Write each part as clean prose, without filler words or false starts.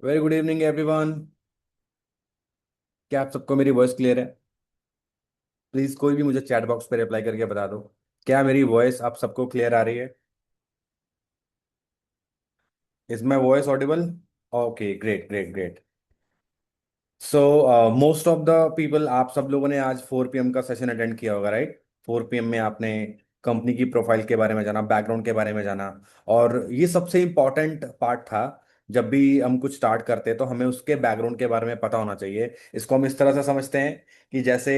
Very good evening everyone. क्या आप सबको मेरी वॉइस क्लियर है? प्लीज कोई भी मुझे चैट बॉक्स पे रिप्लाई करके बता दो। क्या मेरी वॉइस आप सबको क्लियर आ रही है? Is my voice Audible? Okay, great great great. So most of the people, आप सब लोगों ने आज 4 PM का सेशन अटेंड किया होगा, राइट? 4 PM में आपने कंपनी की प्रोफाइल के बारे में जाना, बैकग्राउंड के बारे में जाना। और ये सबसे इम्पॉर्टेंट पार्ट था। जब भी हम कुछ स्टार्ट करते हैं तो हमें उसके बैकग्राउंड के बारे में पता होना चाहिए। इसको हम इस तरह से समझते हैं कि जैसे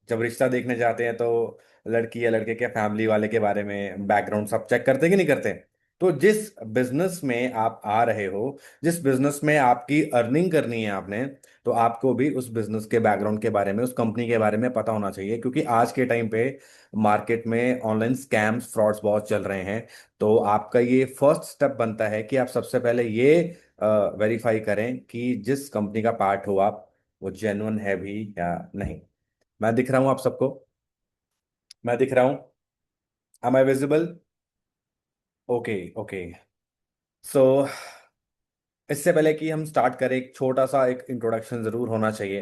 जब रिश्ता देखने जाते हैं तो लड़की या लड़के के फैमिली वाले के बारे में बैकग्राउंड सब चेक करते हैं कि नहीं करते? तो जिस बिजनेस में आप आ रहे हो, जिस बिजनेस में आपकी अर्निंग करनी है आपने, तो आपको भी उस बिजनेस के बैकग्राउंड के बारे में, उस कंपनी के बारे में पता होना चाहिए, क्योंकि आज के टाइम पे मार्केट में ऑनलाइन स्कैम्स फ्रॉड्स बहुत चल रहे हैं। तो आपका ये फर्स्ट स्टेप बनता है कि आप सबसे पहले ये वेरीफाई करें कि जिस कंपनी का पार्ट हो आप, वो जेन्युइन है भी या नहीं। मैं दिख रहा हूं आप सबको? मैं दिख रहा हूं? Am I visible? Okay okay. So इससे पहले कि हम स्टार्ट करें, एक छोटा सा एक इंट्रोडक्शन जरूर होना चाहिए।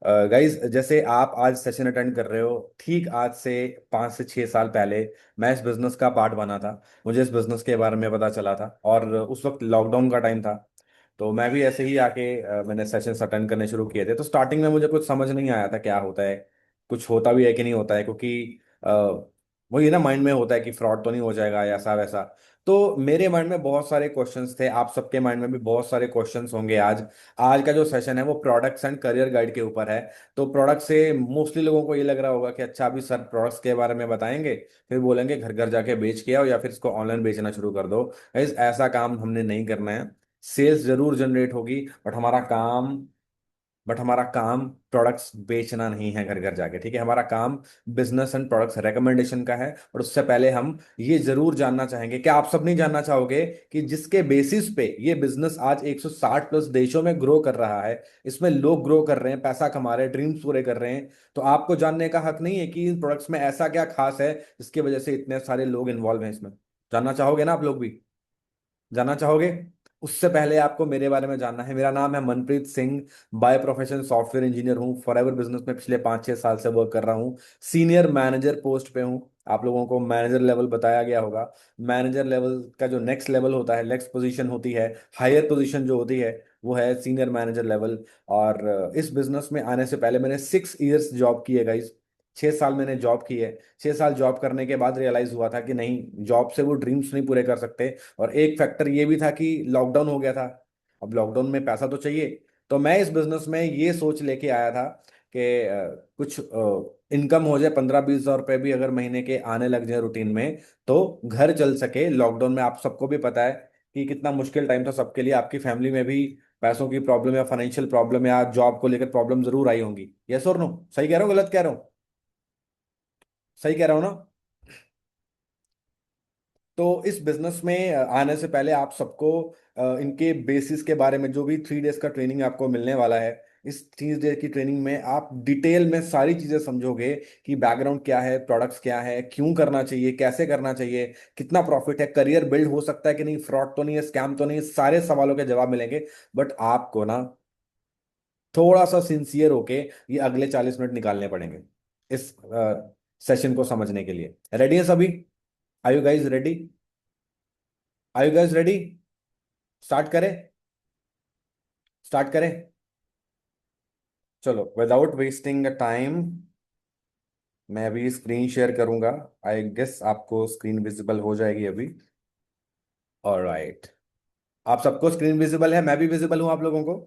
गाइज, जैसे आप आज सेशन अटेंड कर रहे हो, ठीक आज से 5 से 6 साल पहले मैं इस बिजनेस का पार्ट बना था। मुझे इस बिजनेस के बारे में पता चला था, और उस वक्त लॉकडाउन का टाइम था। तो मैं भी ऐसे ही आके मैंने सेशंस अटेंड करने शुरू किए थे। तो स्टार्टिंग में मुझे कुछ समझ नहीं आया था क्या होता है, कुछ होता भी है कि नहीं होता है, क्योंकि वही ना, माइंड में होता है कि फ्रॉड तो नहीं हो जाएगा या ऐसा वैसा। तो मेरे माइंड में बहुत सारे क्वेश्चंस थे, आप सबके माइंड में भी बहुत सारे क्वेश्चंस होंगे आज। आज का जो सेशन है वो प्रोडक्ट्स एंड करियर गाइड के ऊपर है। तो प्रोडक्ट से मोस्टली लोगों को ये लग रहा होगा कि अच्छा, अभी सर प्रोडक्ट्स के बारे में बताएंगे, फिर बोलेंगे घर घर जाके बेच के आओ या फिर इसको ऑनलाइन बेचना शुरू कर दो। गाइस, ऐसा काम हमने नहीं करना है। सेल्स जरूर जनरेट होगी, बट हमारा काम प्रोडक्ट्स बेचना नहीं है घर घर जाके, ठीक है? हमारा काम बिजनेस एंड प्रोडक्ट्स रिकमेंडेशन का है। और उससे पहले हम ये जरूर जानना चाहेंगे, क्या आप सब नहीं जानना चाहोगे कि जिसके बेसिस पे ये बिजनेस आज 160 प्लस देशों में ग्रो कर रहा है, इसमें लोग ग्रो कर रहे हैं, पैसा कमा रहे हैं, ड्रीम्स पूरे कर रहे हैं, तो आपको जानने का हक नहीं है कि इन प्रोडक्ट्स में ऐसा क्या खास है जिसकी वजह से इतने सारे लोग इन्वॉल्व हैं इसमें? जानना चाहोगे ना आप लोग भी? जानना चाहोगे? उससे पहले आपको मेरे बारे में जानना है। मेरा नाम है Manpreet Singh. By profession software engineer हूँ। फॉरएवर बिजनेस में पिछले 5 6 साल से वर्क कर रहा हूँ। सीनियर मैनेजर पोस्ट पे हूँ। आप लोगों को मैनेजर लेवल बताया गया होगा। मैनेजर लेवल का जो नेक्स्ट लेवल होता है, नेक्स्ट पोजीशन होती है, हायर पोजीशन जो होती है, वो है सीनियर मैनेजर लेवल। और इस बिजनेस में आने से पहले मैंने 6 इयर्स जॉब की है गाइज। 6 साल मैंने जॉब की है। 6 साल जॉब करने के बाद रियलाइज हुआ था कि नहीं, जॉब से वो ड्रीम्स नहीं पूरे कर सकते। और एक फैक्टर ये भी था कि लॉकडाउन हो गया था। अब लॉकडाउन में पैसा तो चाहिए। तो मैं इस बिजनेस में ये सोच लेके आया था कि कुछ इनकम हो जाए, 15 20 हज़ार रुपए भी अगर महीने के आने लग जाए रूटीन में, तो घर चल सके। लॉकडाउन में आप सबको भी पता है कि कितना मुश्किल टाइम था सबके लिए। आपकी फैमिली में भी पैसों की प्रॉब्लम या फाइनेंशियल प्रॉब्लम या जॉब को लेकर प्रॉब्लम जरूर आई होंगी। यस और नो? सही कह रहा हूँ, गलत कह रहा हूँ? सही कह रहा हूँ ना? तो इस बिजनेस में आने से पहले आप सबको इनके बेसिस के बारे में, जो भी 3 डेज का ट्रेनिंग आपको मिलने वाला है, इस 3 डेज की ट्रेनिंग में आप डिटेल में सारी चीजें समझोगे कि बैकग्राउंड क्या है, प्रोडक्ट्स क्या है, क्यों करना चाहिए, कैसे करना चाहिए, कितना प्रॉफिट है, करियर बिल्ड हो सकता है कि नहीं, फ्रॉड तो नहीं है, स्कैम तो नहीं है, सारे सवालों के जवाब मिलेंगे। बट आपको ना थोड़ा सा सिंसियर होके ये अगले 40 मिनट निकालने पड़ेंगे इस सेशन को समझने के लिए। रेडी है सभी? Are you guys ready? Are you guys ready? Start करें? स्टार्ट करें? चलो, विदाउट वेस्टिंग टाइम मैं अभी स्क्रीन शेयर करूंगा। आई गेस आपको स्क्रीन विजिबल हो जाएगी अभी। ऑलराइट। आप सबको स्क्रीन विजिबल है? मैं भी विजिबल हूं आप लोगों को?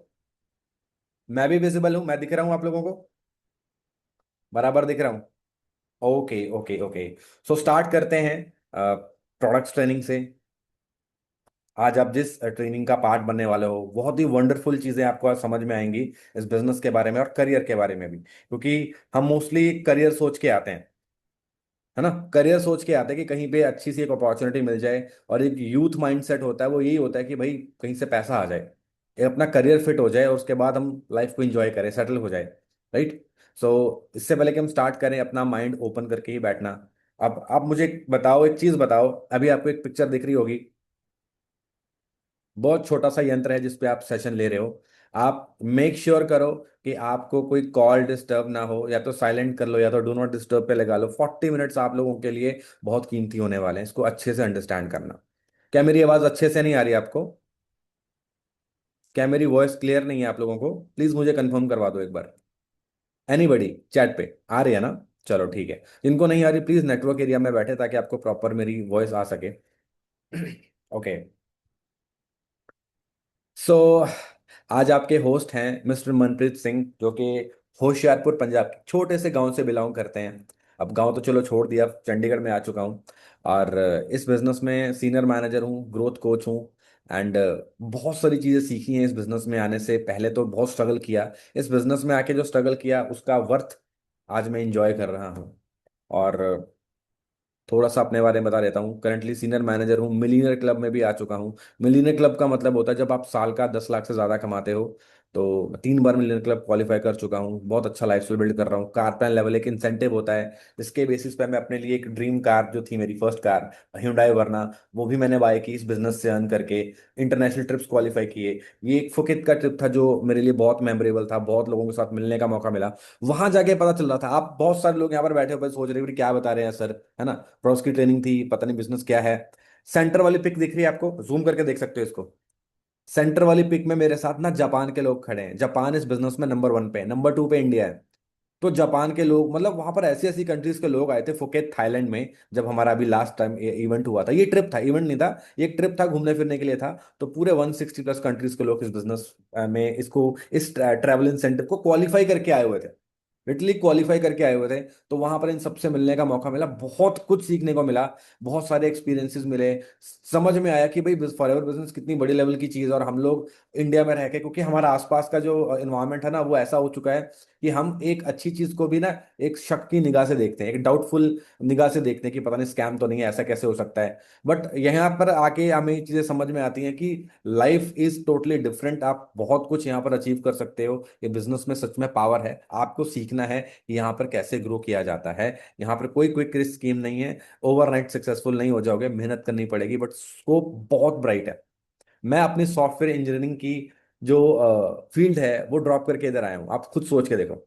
मैं भी विजिबल हूं, मैं दिख रहा हूं आप लोगों को? बराबर दिख रहा हूं? Okay okay okay. So start करते हैं प्रोडक्ट्स ट्रेनिंग से। आज आप जिस ट्रेनिंग का पार्ट बनने वाले हो, बहुत ही वंडरफुल चीजें आपको आज समझ में आएंगी इस बिजनेस के बारे में और करियर के बारे में भी, क्योंकि हम मोस्टली करियर सोच के आते हैं, है ना? करियर सोच के आते हैं कि कहीं पे अच्छी सी एक अपॉर्चुनिटी मिल जाए। और एक यूथ माइंडसेट होता है, वो यही होता है कि भाई कहीं से पैसा आ जाए, ये अपना करियर फिट हो जाए, और उसके बाद हम लाइफ को एंजॉय करें, सेटल हो जाए। राइट? सो इससे पहले कि हम स्टार्ट करें, अपना माइंड ओपन करके ही बैठना। अब आप मुझे बताओ, एक चीज बताओ, अभी आपको एक पिक्चर दिख रही होगी। बहुत छोटा सा यंत्र है जिस पे आप सेशन ले रहे हो। आप मेक श्योर करो कि आपको कोई कॉल डिस्टर्ब ना हो, या तो साइलेंट कर लो या तो डू नॉट डिस्टर्ब पे लगा लो। 40 मिनट्स आप लोगों के लिए बहुत कीमती होने वाले हैं, इसको अच्छे से अंडरस्टैंड करना। क्या मेरी आवाज़ अच्छे से नहीं आ रही है आपको? क्या मेरी वॉइस क्लियर नहीं है आप लोगों को? प्लीज़ मुझे कंफर्म करवा दो एक बार। एनीबडी चैट पे आ रही है ना? चलो ठीक है। जिनको नहीं आ रही प्लीज़ नेटवर्क एरिया में बैठे ताकि आपको प्रॉपर मेरी वॉइस आ सके। ओके। सो आज आपके होस्ट हैं मिस्टर मनप्रीत सिंह, जो कि होशियारपुर पंजाब के छोटे से गांव से बिलोंग करते हैं। अब गांव तो चलो छोड़ दिया, चंडीगढ़ में आ चुका हूं। और इस बिजनेस में सीनियर मैनेजर हूं, ग्रोथ कोच हूं। एंड बहुत सारी चीज़ें सीखी हैं इस बिजनेस में आने से पहले, तो बहुत स्ट्रगल किया। इस बिजनेस में आके जो स्ट्रगल किया उसका वर्थ आज मैं इंजॉय कर रहा हूँ। और थोड़ा सा अपने बारे में बता देता हूँ। करंटली सीनियर मैनेजर हूँ, मिलीनियर क्लब में भी आ चुका हूँ। मिलीनियर क्लब का मतलब होता है जब आप साल का 10 लाख से ज़्यादा कमाते हो। तो 3 बार मिलीनियर क्लब क्वालिफाई कर चुका हूँ, बहुत अच्छा लाइफस्टाइल बिल्ड कर रहा हूँ। कार प्लान लेवल एक इंसेंटिव होता है, जिसके बेसिस पे मैं अपने लिए एक ड्रीम कार जो थी मेरी फर्स्ट कार, Hyundai वरना, वो भी मैंने बाय की इस बिजनेस से अर्न करके। इंटरनेशनल ट्रिप्स क्वालिफाई किए। ये एक फुकेत का ट्रिप था जो मेरे लिए बहुत मेमोरेबल था, बहुत लोगों के साथ मिलने का मौका मिला। वहां जाके पता चल रहा था, आप बहुत सारे लोग यहाँ पर बैठे हुए सोच रहे हो कि क्या बता रहे हैं सर, है ना। प्रोस की ट्रेनिंग थी, पता नहीं बिजनेस क्या है। सेंटर वाली पिक दिख रही है आपको? जूम करके देख सकते हो इसको। सेंटर वाली पिक में मेरे साथ ना जापान के लोग खड़े हैं। जापान इस बिजनेस में नंबर 1 पे है, नंबर 2 पे इंडिया है। तो जापान के लोग, मतलब वहां पर ऐसी ऐसी कंट्रीज के लोग आए थे, फुकेत थाईलैंड में। जब हमारा अभी लास्ट टाइम इवेंट हुआ था, ये ट्रिप था, इवेंट नहीं था, ये एक ट्रिप था, घूमने फिरने के लिए था। तो पूरे 160 प्लस कंट्रीज के लोग इस बिजनेस में, इसको, इस ट्रैवल इंसेंटिव को क्वालिफाई करके आए हुए थे। लिटरली क्वालिफाई करके आए हुए थे। तो वहां पर इन सबसे मिलने का मौका मिला, बहुत कुछ सीखने को मिला, बहुत सारे एक्सपीरियंसेस मिले। समझ में आया कि भाई फॉरएवर बिजनेस कितनी बड़ी लेवल की चीज़ है। और हम लोग इंडिया में रह के, क्योंकि हमारा आसपास का जो इन्वायरमेंट है ना, वो ऐसा हो चुका है कि हम एक अच्छी चीज को भी ना एक शक की निगाह से देखते हैं, एक डाउटफुल निगाह से देखते हैं कि पता नहीं स्कैम तो नहीं है, ऐसा कैसे हो सकता है। बट यहाँ पर आके हमें ये चीजें समझ में आती हैं कि लाइफ इज टोटली डिफरेंट। आप बहुत कुछ यहाँ पर अचीव कर सकते हो। ये बिजनेस में सच में पावर है, आपको सीखना है कि यहाँ पर कैसे ग्रो किया जाता है। यहाँ पर कोई क्विक स्कीम नहीं है, ओवरनाइट सक्सेसफुल नहीं हो जाओगे, मेहनत करनी पड़ेगी, बट स्कोप बहुत ब्राइट है। मैं अपनी सॉफ्टवेयर इंजीनियरिंग की जो फील्ड है वो ड्रॉप करके इधर आया हूँ, आप खुद सोच के देखो।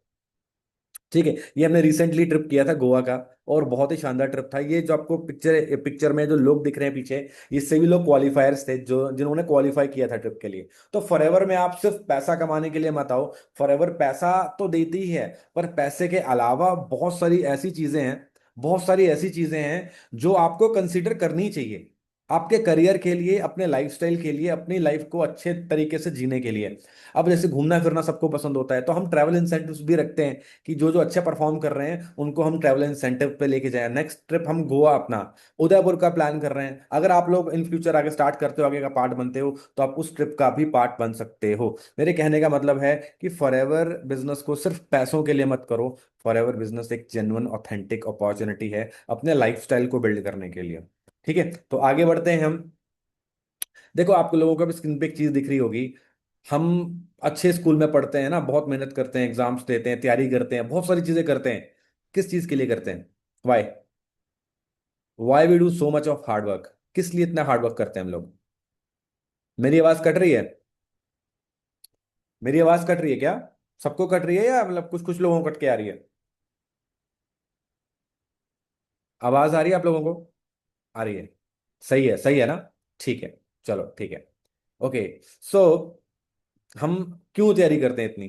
ठीक है, ये हमने रिसेंटली ट्रिप किया था गोवा का, और बहुत ही शानदार ट्रिप था। ये जो आपको पिक्चर पिक्चर में जो लोग दिख रहे हैं पीछे, ये सभी लोग क्वालिफायर्स थे जो जिन्होंने क्वालिफाई किया था ट्रिप के लिए। तो फॉरएवर में आप सिर्फ पैसा कमाने के लिए मत आओ। फॉरएवर पैसा तो देती ही है, पर पैसे के अलावा बहुत सारी ऐसी चीजें हैं, बहुत सारी ऐसी चीजें हैं जो आपको कंसीडर करनी चाहिए, आपके करियर के लिए, अपने लाइफस्टाइल के लिए, अपनी लाइफ को अच्छे तरीके से जीने के लिए। अब जैसे घूमना फिरना सबको पसंद होता है, तो हम ट्रैवल इंसेंटिव्स भी रखते हैं कि जो जो अच्छे परफॉर्म कर रहे हैं उनको हम ट्रैवल इंसेंटिव पे लेके जाएं। नेक्स्ट ट्रिप हम गोवा अपना उदयपुर का प्लान कर रहे हैं। अगर आप लोग इन फ्यूचर आगे स्टार्ट करते हो, आगे का पार्ट बनते हो, तो आप उस ट्रिप का भी पार्ट बन सकते हो। मेरे कहने का मतलब है कि फॉरएवर बिजनेस को सिर्फ पैसों के लिए मत करो। फॉरएवर बिजनेस एक जेन्युइन ऑथेंटिक अपॉर्चुनिटी है अपने लाइफस्टाइल को बिल्ड करने के लिए। ठीक है, तो आगे बढ़ते हैं हम। देखो, आप लोगों को भी स्क्रीन पे एक चीज दिख रही होगी। हम अच्छे स्कूल में पढ़ते हैं ना, बहुत मेहनत करते हैं, एग्जाम्स देते हैं, तैयारी करते हैं, बहुत सारी चीजें करते हैं। किस चीज के लिए करते हैं? Why? Why we do so much of hard work? किस लिए इतना हार्ड वर्क करते हैं हम लोग? मेरी आवाज कट रही है? मेरी आवाज कट रही है क्या? सबको कट रही है या मतलब कुछ कुछ लोगों को कट के आ रही है? आवाज आ रही है आप लोगों को? आ रही है? सही है ना? ठीक है, चलो ठीक है। ओके। सो हम क्यों तैयारी करते हैं इतनी?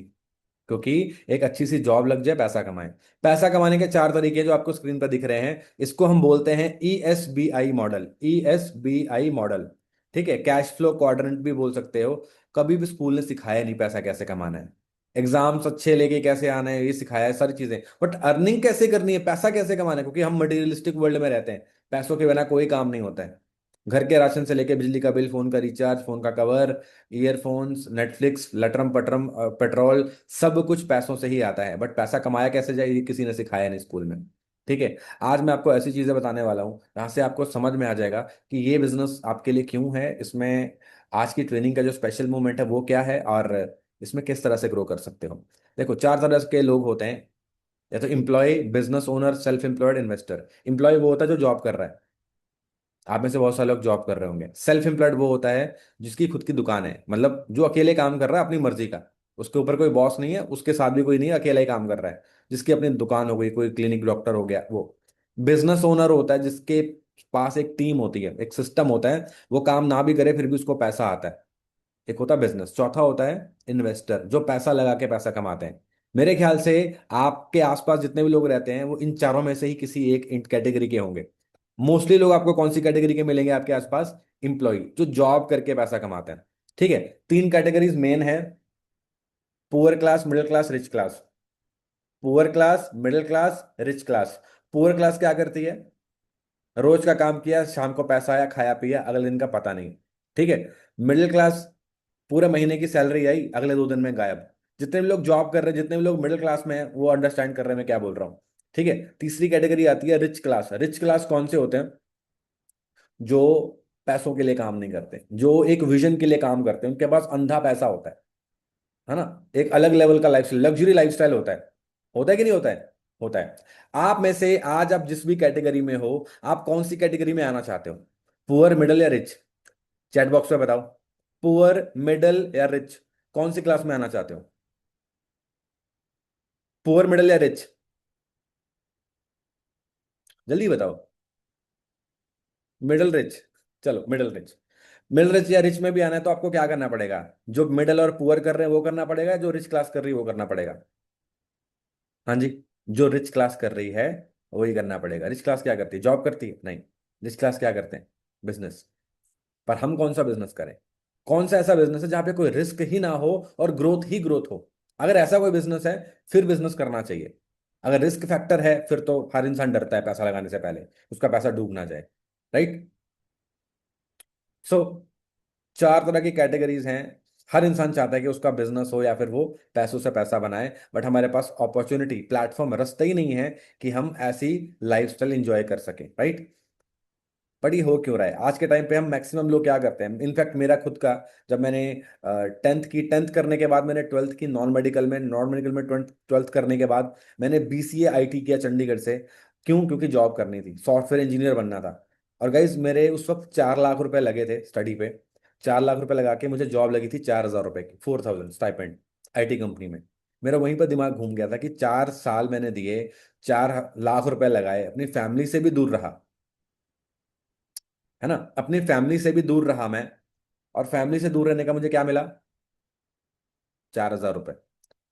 क्योंकि एक अच्छी सी जॉब लग जाए, पैसा कमाएं। पैसा कमाने के 4 तरीके जो आपको स्क्रीन पर दिख रहे हैं, इसको हम बोलते हैं ESBI मॉडल। ESBI मॉडल, ठीक है, कैश फ्लो क्वाड्रेंट भी बोल सकते हो। कभी भी स्कूल ने सिखाया नहीं पैसा कैसे कमाना है। एग्जाम्स अच्छे लेके कैसे आना है ये सिखाया है, सारी चीजें, बट अर्निंग कैसे करनी है, पैसा कैसे कमाना है, क्योंकि हम मटेरियलिस्टिक वर्ल्ड में रहते हैं। पैसों के बिना कोई काम नहीं होता है। घर के राशन से लेके बिजली का बिल, फोन का रिचार्ज, फोन का कवर, ईयरफोन्स, नेटफ्लिक्स, लटरम पटरम, पेट्रोल, सब कुछ पैसों से ही आता है। बट पैसा कमाया कैसे जाए ये किसी ने सिखाया नहीं स्कूल में। ठीक है, आज मैं आपको ऐसी चीजें बताने वाला हूँ जहाँ से आपको समझ में आ जाएगा कि ये बिजनेस आपके लिए क्यों है, इसमें आज की ट्रेनिंग का जो स्पेशल मोमेंट है वो क्या है, और इसमें किस तरह से ग्रो कर सकते हो। देखो, 4 तरह के लोग होते हैं। या तो employee, business owner, self employed, investor. Employee वो होता है जो जॉब कर रहा है। आप में से बहुत सारे लोग जॉब कर रहे होंगे। सेल्फ एम्प्लॉयड वो होता है जिसकी खुद की दुकान है, मतलब जो अकेले काम कर रहा है अपनी मर्जी का, उसके ऊपर कोई बॉस नहीं है, उसके साथ भी कोई नहीं है, अकेला ही काम कर रहा है। जिसकी अपनी दुकान हो गई, कोई क्लिनिक डॉक्टर हो गया वो। बिजनेस ओनर होता है जिसके पास एक टीम होती है, एक सिस्टम होता है, वो काम ना भी करे फिर भी उसको पैसा आता है। एक होता है बिजनेस। चौथा होता है इन्वेस्टर, जो पैसा लगा के पैसा कमाते हैं। मेरे ख्याल से आपके आसपास जितने भी लोग रहते हैं वो इन चारों में से ही किसी एक कैटेगरी के होंगे। मोस्टली लोग आपको कौन सी कैटेगरी के मिलेंगे आपके आसपास? इंप्लॉय, जो जॉब करके पैसा कमाते हैं। ठीक है। तीन कैटेगरीज मेन है: poor class, middle class, rich class. Poor class, middle class, rich class. Poor class क्या करती है? रोज का काम किया, शाम को पैसा आया, खाया पिया, अगले दिन का पता नहीं। ठीक है। मिडिल क्लास, पूरे महीने की सैलरी आई, अगले 2 दिन में गायब। जितने भी लोग जॉब कर रहे हैं, जितने भी लोग मिडिल क्लास में हैं, वो अंडरस्टैंड कर रहे हैं मैं क्या बोल रहा हूँ। ठीक है। तीसरी कैटेगरी आती है रिच क्लास। रिच क्लास कौन से होते हैं? जो पैसों के लिए काम नहीं करते, जो एक विजन के लिए काम करते हैं, उनके पास अंधा पैसा है ना। एक अलग लेवल का लाइफ, लग्जरी लाइफस्टाइल होता है कि नहीं होता है? होता है। आप में से आज आप जिस भी कैटेगरी में हो, आप कौन सी कैटेगरी में आना चाहते हो? पुअर, मिडल या रिच? चैट बॉक्स में बताओ। पुअर, मिडल या रिच, कौन सी क्लास में आना चाहते हो? पुअर, मिडल या रिच? जल्दी बताओ। Middle, rich. चलो मिडल, रिच। मिडल, रिच या रिच में भी आना है तो आपको क्या करना पड़ेगा? जो मिडल और पुअर कर रहे हैं वो करना पड़ेगा, जो रिच क्लास कर रही है वो करना पड़ेगा। हाँ जी। जो रिच क्लास कर रही है वही करना पड़ेगा। रिच क्लास क्या करती है? जॉब करती है? नहीं। रिच क्लास क्या करते हैं? बिजनेस। पर हम कौन सा बिजनेस करें? कौन सा ऐसा बिजनेस है जहां पे कोई रिस्क ही ना हो और ग्रोथ ही ग्रोथ हो? अगर ऐसा कोई बिजनेस है फिर बिजनेस करना चाहिए। अगर रिस्क फैक्टर है फिर तो हर इंसान डरता है पैसा लगाने से पहले, उसका पैसा डूब ना जाए। राइट। सो चार तरह की कैटेगरीज हैं। हर इंसान चाहता है कि उसका बिजनेस हो या फिर वो पैसों से पैसा बनाए, बट हमारे पास अपॉर्चुनिटी, प्लेटफॉर्म, रास्ता ही नहीं है कि हम ऐसी लाइफस्टाइल एंजॉय कर सकें। राइट। बट ये हो क्यों रहा है आज के टाइम पे? हम मैक्सिमम लोग क्या करते हैं, इनफैक्ट मेरा खुद का, जब मैंने टेंथ करने के बाद मैंने ट्वेल्थ की नॉन मेडिकल में ट्वेल्थ करने के बाद मैंने बीसीए आईटी किया चंडीगढ़ से। क्यों? क्योंकि जॉब करनी थी, सॉफ्टवेयर इंजीनियर बनना था। और गाइज मेरे उस वक्त 4 लाख रुपए लगे थे स्टडी पे। 4 लाख रुपए लगा के मुझे जॉब लगी थी 4,000 रुपए की, 4,000 स्टाइपेंड, आईटी कंपनी में। मेरा वहीं पर दिमाग घूम गया था कि 4 साल मैंने दिए, 4 लाख रुपए लगाए, अपनी फैमिली से भी दूर रहा, है ना, अपनी फैमिली से भी दूर रहा मैं। और फैमिली से दूर रहने का मुझे क्या मिला? 4,000 रुपये।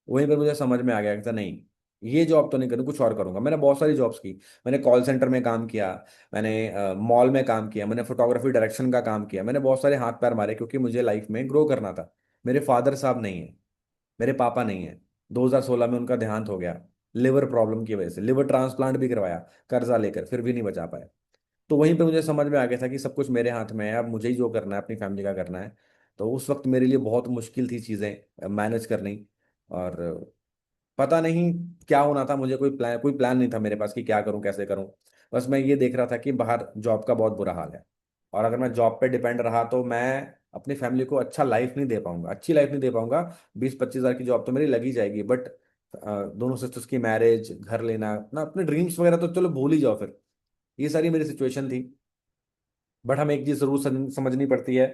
वहीं पर मुझे समझ में आ गया कि नहीं, ये जॉब तो नहीं करूँ, कुछ और करूंगा। मैंने बहुत सारी जॉब्स की। मैंने कॉल सेंटर में काम किया, मैंने मॉल में काम किया, मैंने फोटोग्राफी डायरेक्शन का काम किया, मैंने बहुत सारे हाथ पैर मारे क्योंकि मुझे लाइफ में ग्रो करना था। मेरे फादर साहब नहीं है, मेरे पापा नहीं है। 2016 में उनका देहांत हो गया, लिवर प्रॉब्लम की वजह से। लिवर ट्रांसप्लांट भी करवाया कर्जा लेकर, फिर भी नहीं बचा पाया। तो वहीं पे मुझे समझ में आ गया था कि सब कुछ मेरे हाथ में है, अब मुझे ही जो करना है अपनी फैमिली का करना है। तो उस वक्त मेरे लिए बहुत मुश्किल थी चीज़ें मैनेज करनी। और पता नहीं क्या होना था, मुझे कोई प्लान नहीं था मेरे पास कि क्या करूं कैसे करूं। बस मैं ये देख रहा था कि बाहर जॉब का बहुत बुरा हाल है, और अगर मैं जॉब पे डिपेंड रहा तो मैं अपनी फैमिली को अच्छा लाइफ नहीं दे पाऊंगा, अच्छी लाइफ नहीं दे पाऊंगा। 20-25 हज़ार की जॉब तो मेरी लगी जाएगी, बट दोनों सिस्टर्स की मैरिज, घर लेना ना, अपने ड्रीम्स वगैरह तो चलो भूल ही जाओ फिर। ये सारी मेरी सिचुएशन थी। बट हमें एक चीज जरूर समझनी पड़ती है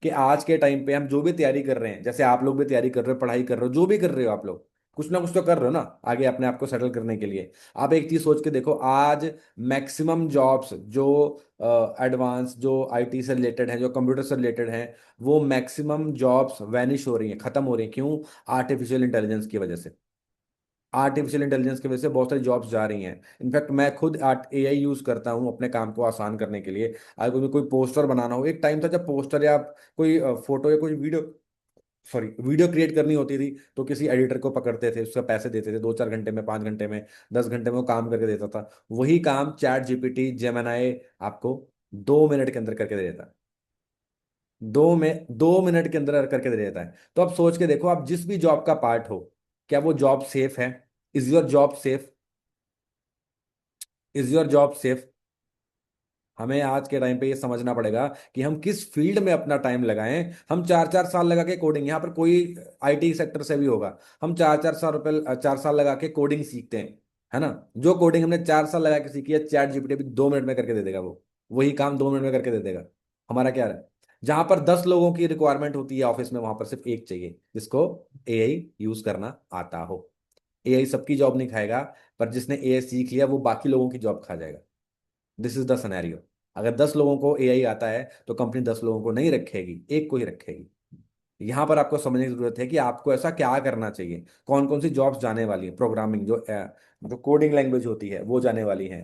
कि आज के टाइम पे हम जो भी तैयारी कर रहे हैं, जैसे आप लोग भी तैयारी कर रहे हो, पढ़ाई कर रहे हो, जो भी कर रहे हो आप लोग, कुछ ना कुछ तो कर रहे हो ना आगे अपने आप को सेटल करने के लिए। आप एक चीज सोच के देखो, आज मैक्सिमम जॉब्स जो एडवांस, जो आईटी से रिलेटेड हैं, जो कंप्यूटर से रिलेटेड हैं, वो मैक्सिमम जॉब्स वैनिश हो रही हैं, खत्म हो रही हैं। क्यों? आर्टिफिशियल इंटेलिजेंस की वजह से। आर्टिफिशियल इंटेलिजेंस की वजह से बहुत सारी जॉब्स जा रही हैं। इनफैक्ट मैं खुद एआई यूज करता हूँ अपने काम को आसान करने के लिए। अगर मुझे कोई पोस्टर बनाना हो, एक टाइम था जब पोस्टर या कोई फोटो या कोई वीडियो क्रिएट करनी होती थी तो किसी एडिटर को पकड़ते थे, उसका पैसे देते थे, 2-4 घंटे में, 5 घंटे में, 10 घंटे में वो काम करके देता था। वही काम चैट जीपीटी, जेमिनाई आपको 2 मिनट के अंदर करके दे देता है। 2 मिनट के अंदर करके दे देता है। तो आप सोच के देखो, आप जिस भी जॉब का पार्ट हो, क्या वो जॉब सेफ है? Is your job safe? Is your job safe? हमें आज के टाइम पे ये समझना पड़ेगा कि हम किस फील्ड में अपना टाइम लगाएं। हम 4-4 साल लगा के कोडिंग, यहाँ पर कोई आईटी सेक्टर से भी होगा, हम 4-4 साल लगा के कोडिंग सीखते हैं, है ना। जो कोडिंग हमने 4 साल लगा के सीखी है, चैट जीपीटी भी 2 मिनट में करके दे देगा वो। वही काम 2 मिनट में करके दे देगा। हमारा क्या है, जहां पर 10 लोगों की रिक्वायरमेंट होती है ऑफिस में, वहां पर सिर्फ एक चाहिए जिसको एआई यूज करना आता हो। एआई सबकी जॉब नहीं खाएगा, पर जिसने एआई सीख लिया वो बाकी लोगों की जॉब खा जाएगा। This is the scenario. अगर 10 लोगों को एआई आता है तो कंपनी 10 लोगों को नहीं रखेगी, एक को ही रखेगी। यहां पर आपको समझने की जरूरत है कि आपको ऐसा क्या करना चाहिए, कौन कौन सी जॉब्स जाने वाली है। प्रोग्रामिंग जो कोडिंग लैंग्वेज होती है वो जाने वाली है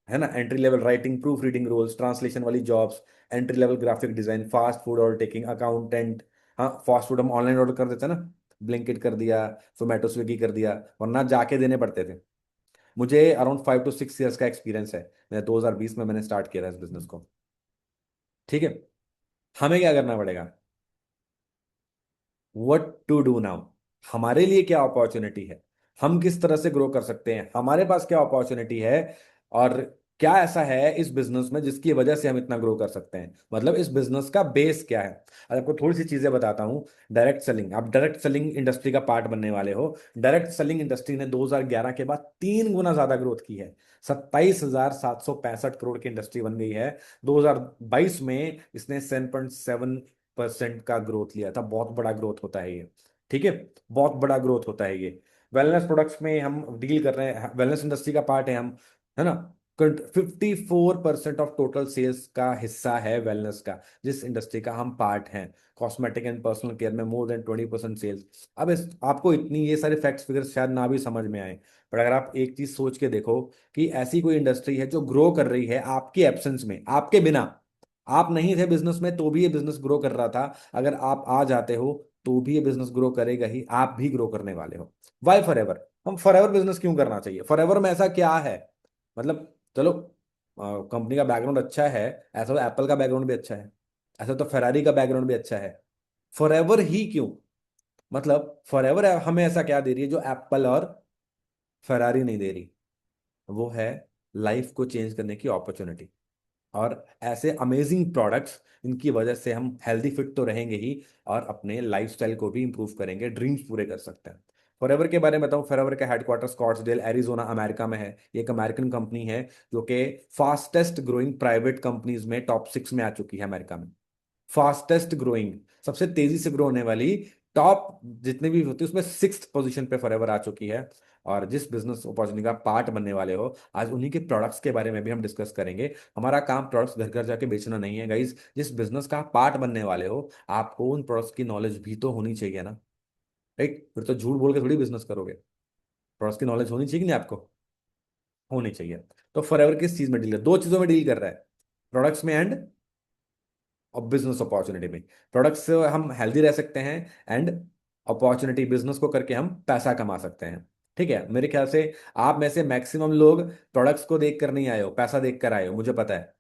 ना। Entry level writing proofreading roles, translation वाली jobs, entry level graphic design, fast food order taking, accountant. हाँ, फास्ट फूड हम ऑनलाइन ऑर्डर कर देते हैं ना, ब्लिंकिट कर दिया, जोमेटो स्विगी कर दिया, वरना जाके देने पड़ते थे। मुझे अराउंड 5 to 6 ईयर्स का एक्सपीरियंस है। मैं 2020 में मैंने स्टार्ट किया था इस बिजनेस को। ठीक है। हमें क्या करना पड़ेगा, व्हाट टू डू नाउ, हमारे लिए क्या अपॉर्चुनिटी है, हम किस तरह से ग्रो कर सकते हैं, हमारे पास क्या अपॉर्चुनिटी है, और क्या ऐसा है इस बिजनेस में जिसकी वजह से हम इतना ग्रो कर सकते हैं। मतलब इस बिजनेस का बेस क्या है। आज आपको थोड़ी सी चीजें बताता हूँ। डायरेक्ट सेलिंग, आप डायरेक्ट सेलिंग इंडस्ट्री का पार्ट बनने वाले हो। डायरेक्ट सेलिंग इंडस्ट्री ने 2011 के बाद 3 गुना ज्यादा ग्रोथ की है। 27,765 करोड़ की इंडस्ट्री बन गई है। 2022 में इसने 7.7% का ग्रोथ लिया था। बहुत बड़ा ग्रोथ होता है ये। ठीक है, बहुत बड़ा ग्रोथ होता है ये। वेलनेस प्रोडक्ट्स में हम डील कर रहे हैं, वेलनेस इंडस्ट्री का पार्ट है हम, है ना। 54% ऑफ टोटल सेल्स का हिस्सा है वेलनेस का, जिस इंडस्ट्री का हम पार्ट हैं। कॉस्मेटिक एंड पर्सनल केयर में मोर देन 20% सेल्स। अब आपको इतनी ये सारे फैक्ट्स फिगर्स शायद ना भी समझ में आए, पर अगर आप एक चीज सोच के देखो कि ऐसी कोई इंडस्ट्री है जो ग्रो कर रही है आपके एब्सेंस में, आपके बिना। आप नहीं थे बिजनेस में तो भी ये बिजनेस ग्रो कर रहा था, अगर आप आ जाते हो तो भी ये बिजनेस ग्रो करेगा ही, आप भी ग्रो करने वाले हो। वाई फॉर एवर, हम फॉर एवर बिजनेस क्यों करना चाहिए, फॉर एवर में ऐसा क्या है। मतलब चलो, कंपनी का बैकग्राउंड अच्छा है, ऐसा तो एप्पल का बैकग्राउंड भी अच्छा है, ऐसा तो फेरारी का बैकग्राउंड भी अच्छा है। फॉर एवर ही क्यों, मतलब फॉर एवर हमें ऐसा क्या दे रही है जो एप्पल और फेरारी नहीं दे रही। वो है लाइफ को चेंज करने की अपॉर्चुनिटी, और ऐसे अमेजिंग प्रोडक्ट्स, इनकी वजह से हम हेल्दी फिट तो रहेंगे ही, और अपने लाइफस्टाइल को भी इंप्रूव करेंगे, ड्रीम्स पूरे कर सकते हैं। फॉरएवर के बारे में बताऊं, फॉरएवर का हेडक्वार्टर स्कॉट्सडेल एरिजोना अमेरिका में है। ये एक अमेरिकन कंपनी है जो कि फास्टेस्ट ग्रोइंग प्राइवेट कंपनीज में टॉप 6 में आ चुकी है अमेरिका में। फास्टेस्ट ग्रोइंग, सबसे तेजी से ग्रो होने वाली टॉप जितने भी होती है उसमें 6th पोजीशन पे फॉरएवर आ चुकी है। और जिस बिजनेस अपॉर्चुनिटी का पार्ट बनने वाले हो, आज उन्हीं के प्रोडक्ट्स के बारे में भी हम डिस्कस करेंगे। हमारा काम प्रोडक्ट्स घर घर जाके बेचना नहीं है गाइज। जिस बिजनेस का पार्ट बनने वाले हो, आपको उन प्रोडक्ट्स की नॉलेज भी तो होनी चाहिए ना। राइट, फिर तो झूठ बोल के थोड़ी बिजनेस करोगे। प्रोडक्ट्स की नॉलेज होनी चाहिए कि नहीं आपको, होनी चाहिए। तो फॉरएवर किस चीज में डील है, 2 चीजों में डील कर रहा है, प्रोडक्ट्स में एंड और बिजनेस अपॉर्चुनिटी में। प्रोडक्ट्स से हम हेल्दी रह सकते हैं, एंड अपॉर्चुनिटी बिजनेस को करके हम पैसा कमा सकते हैं। ठीक है, मेरे ख्याल से आप में से मैक्सिमम लोग प्रोडक्ट्स को देख कर नहीं आए हो, पैसा देख कर आए हो, मुझे पता है।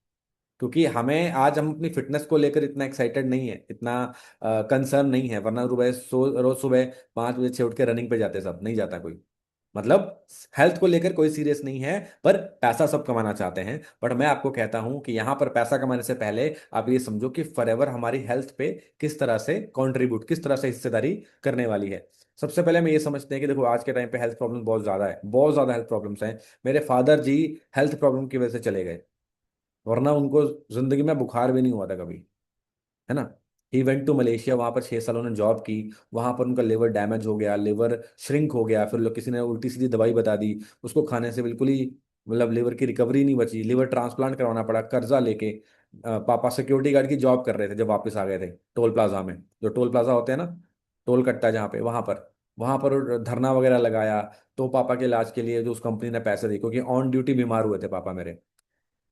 क्योंकि हमें आज हम अपनी फिटनेस को लेकर इतना एक्साइटेड नहीं है, इतना कंसर्न नहीं है, वरना रोज सुबह 5 बजे से उठ के रनिंग पे जाते, सब नहीं जाता कोई। मतलब हेल्थ को लेकर कोई सीरियस नहीं है, पर पैसा सब कमाना चाहते हैं। बट मैं आपको कहता हूं कि यहां पर पैसा कमाने से पहले आप ये समझो कि फॉरएवर हमारी हेल्थ पे किस तरह से कंट्रीब्यूट, किस तरह से हिस्सेदारी करने वाली है। सबसे पहले हम ये समझते हैं कि देखो, आज के टाइम पे हेल्थ प्रॉब्लम बहुत ज्यादा है, बहुत ज्यादा हेल्थ प्रॉब्लम्स हैं। मेरे फादर जी हेल्थ प्रॉब्लम की वजह से चले गए, वरना उनको जिंदगी में बुखार भी नहीं हुआ था कभी, है ना। ही वेंट टू मलेशिया, वहां पर 6 साल उन्होंने जॉब की। वहां पर उनका लिवर डैमेज हो गया, लिवर श्रिंक हो गया, फिर लोग किसी ने उल्टी सीधी दवाई बता दी, उसको खाने से बिल्कुल ही मतलब लिवर की रिकवरी नहीं बची, लिवर ट्रांसप्लांट करवाना पड़ा कर्जा लेके। पापा सिक्योरिटी गार्ड की जॉब कर रहे थे जब वापस आ गए थे, टोल प्लाजा में, जो टोल प्लाजा होते हैं ना, टोल कटता है जहाँ पे, वहां पर धरना वगैरह लगाया। तो पापा के इलाज के लिए जो उस कंपनी ने पैसे दिए, क्योंकि ऑन ड्यूटी बीमार हुए थे पापा मेरे,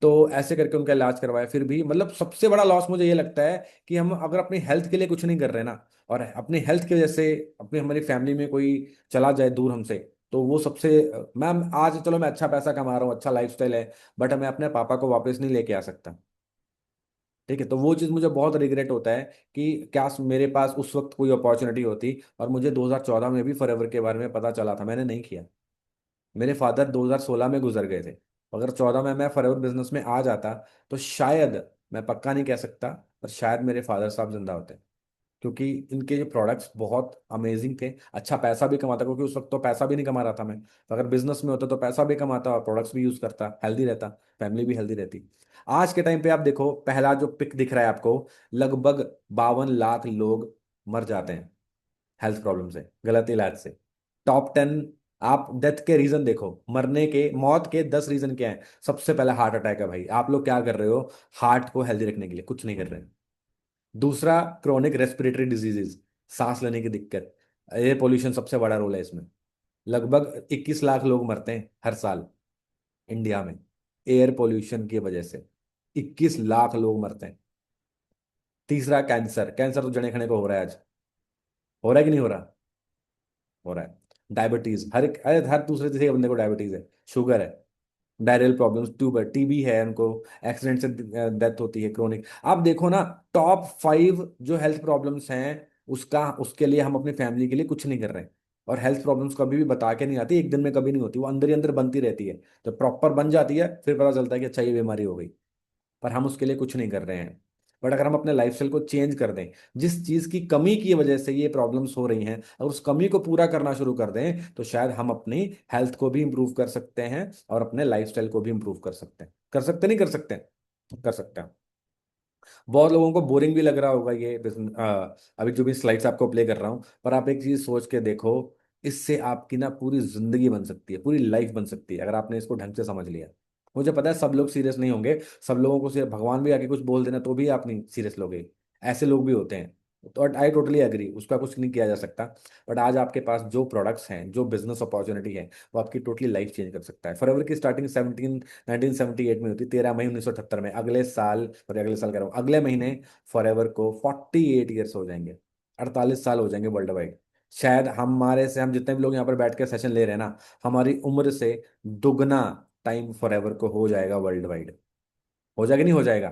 तो ऐसे करके उनका इलाज करवाया। फिर भी मतलब सबसे बड़ा लॉस मुझे ये लगता है कि हम अगर अपनी हेल्थ के लिए कुछ नहीं कर रहे ना, और अपनी हेल्थ की वजह से अपनी हमारी फैमिली में कोई चला जाए दूर हमसे, तो वो सबसे मैम आज चलो मैं अच्छा पैसा कमा रहा हूँ, अच्छा लाइफस्टाइल है, बट मैं अपने पापा को वापस नहीं लेके आ सकता। ठीक है, तो वो चीज़ मुझे बहुत रिग्रेट होता है कि काश मेरे पास उस वक्त कोई अपॉर्चुनिटी होती, और मुझे 2014 में भी फॉरएवर के बारे में पता चला था, मैंने नहीं किया। मेरे फादर 2016 में गुजर गए थे। अगर 14 में मैं फॉरएवर बिजनेस में आ जाता, तो शायद, मैं पक्का नहीं कह सकता, पर शायद मेरे फादर साहब जिंदा होते। क्योंकि इनके जो प्रोडक्ट्स बहुत अमेजिंग थे, अच्छा पैसा भी कमाता, क्योंकि उस वक्त तो पैसा भी नहीं कमा रहा था मैं, तो अगर बिजनेस में होता तो पैसा भी कमाता और प्रोडक्ट्स भी यूज करता, हेल्दी रहता, फैमिली भी हेल्दी रहती। आज के टाइम पे आप देखो, पहला जो पिक दिख रहा है आपको, लगभग 52 लाख लोग मर जाते हैं हेल्थ प्रॉब्लम से, गलत इलाज से। टॉप 10 आप डेथ के रीजन देखो, मरने के, मौत के 10 रीजन क्या है। सबसे पहले हार्ट अटैक है भाई, आप लोग क्या कर रहे हो, हार्ट को हेल्दी रखने के लिए कुछ नहीं कर रहे हैं। दूसरा, क्रोनिक रेस्पिरेटरी डिजीजेज, सांस लेने की दिक्कत, एयर पोल्यूशन सबसे बड़ा रोल है इसमें। लगभग 21 लाख लोग मरते हैं हर साल इंडिया में एयर पोल्यूशन की वजह से, 21 लाख लोग मरते हैं। तीसरा, कैंसर, कैंसर तो जने खने को हो रहा है आज, हो रहा है कि नहीं हो रहा है। डायबिटीज, हर दूसरे तीसरे बंदे को डायबिटीज है, शुगर है, डायरियल प्रॉब्लम्स, ट्यूबर टीबी है उनको, एक्सीडेंट से डेथ होती है क्रोनिक। आप देखो ना, टॉप 5 जो हेल्थ प्रॉब्लम्स हैं, उसका उसके लिए हम अपनी फैमिली के लिए कुछ नहीं कर रहे हैं। और हेल्थ प्रॉब्लम्स कभी भी बता के नहीं आती, एक दिन में कभी नहीं होती, वो अंदर ही अंदर बनती रहती है। जब प्रॉपर बन जाती है फिर पता चलता है कि अच्छा ये बीमारी हो गई, पर हम उसके लिए कुछ नहीं कर रहे हैं। बट अगर हम अपने लाइफस्टाइल को चेंज कर दें, जिस चीज की कमी की वजह से ये प्रॉब्लम्स हो रही हैं, अगर उस कमी को पूरा करना शुरू कर दें, तो शायद हम अपनी हेल्थ को भी इंप्रूव कर सकते हैं और अपने लाइफस्टाइल को भी इंप्रूव कर सकते हैं। कर सकते नहीं कर सकते हैं? कर सकते हैं। बहुत लोगों को बोरिंग भी लग रहा होगा ये बिजनेस, अभी जो भी स्लाइड्स आपको प्ले कर रहा हूँ, पर आप एक चीज सोच के देखो, इससे आपकी ना पूरी जिंदगी बन सकती है, पूरी लाइफ बन सकती है, अगर आपने इसको ढंग से समझ लिया। मुझे पता है सब लोग सीरियस नहीं होंगे, सब लोगों को सिर्फ भगवान भी आके कुछ बोल देना तो भी आप नहीं सीरियस लोगे, ऐसे लोग भी होते हैं। तो आई टोटली एग्री, उसका कुछ नहीं किया जा सकता। बट आज आपके पास जो प्रोडक्ट्स हैं, जो बिजनेस अपॉर्चुनिटी है, वो आपकी टोटली लाइफ चेंज कर सकता है। फॉरएवर की स्टार्टिंग 1978 में हुई थी, 13 मई 1978 में। अगले साल, सॉरी अगले साल कह रहा हूँ, अगले महीने फॉरएवर को 48 ईयर्स हो जाएंगे, 48 साल हो जाएंगे वर्ल्ड वाइड। शायद हमारे से, हम जितने भी लोग यहाँ पर बैठ के सेशन ले रहे हैं ना, हमारी उम्र से दुगना टाइम फॉरएवर को हो जाएगा वर्ल्ड वाइड। हो जाएगा नहीं हो जाएगा?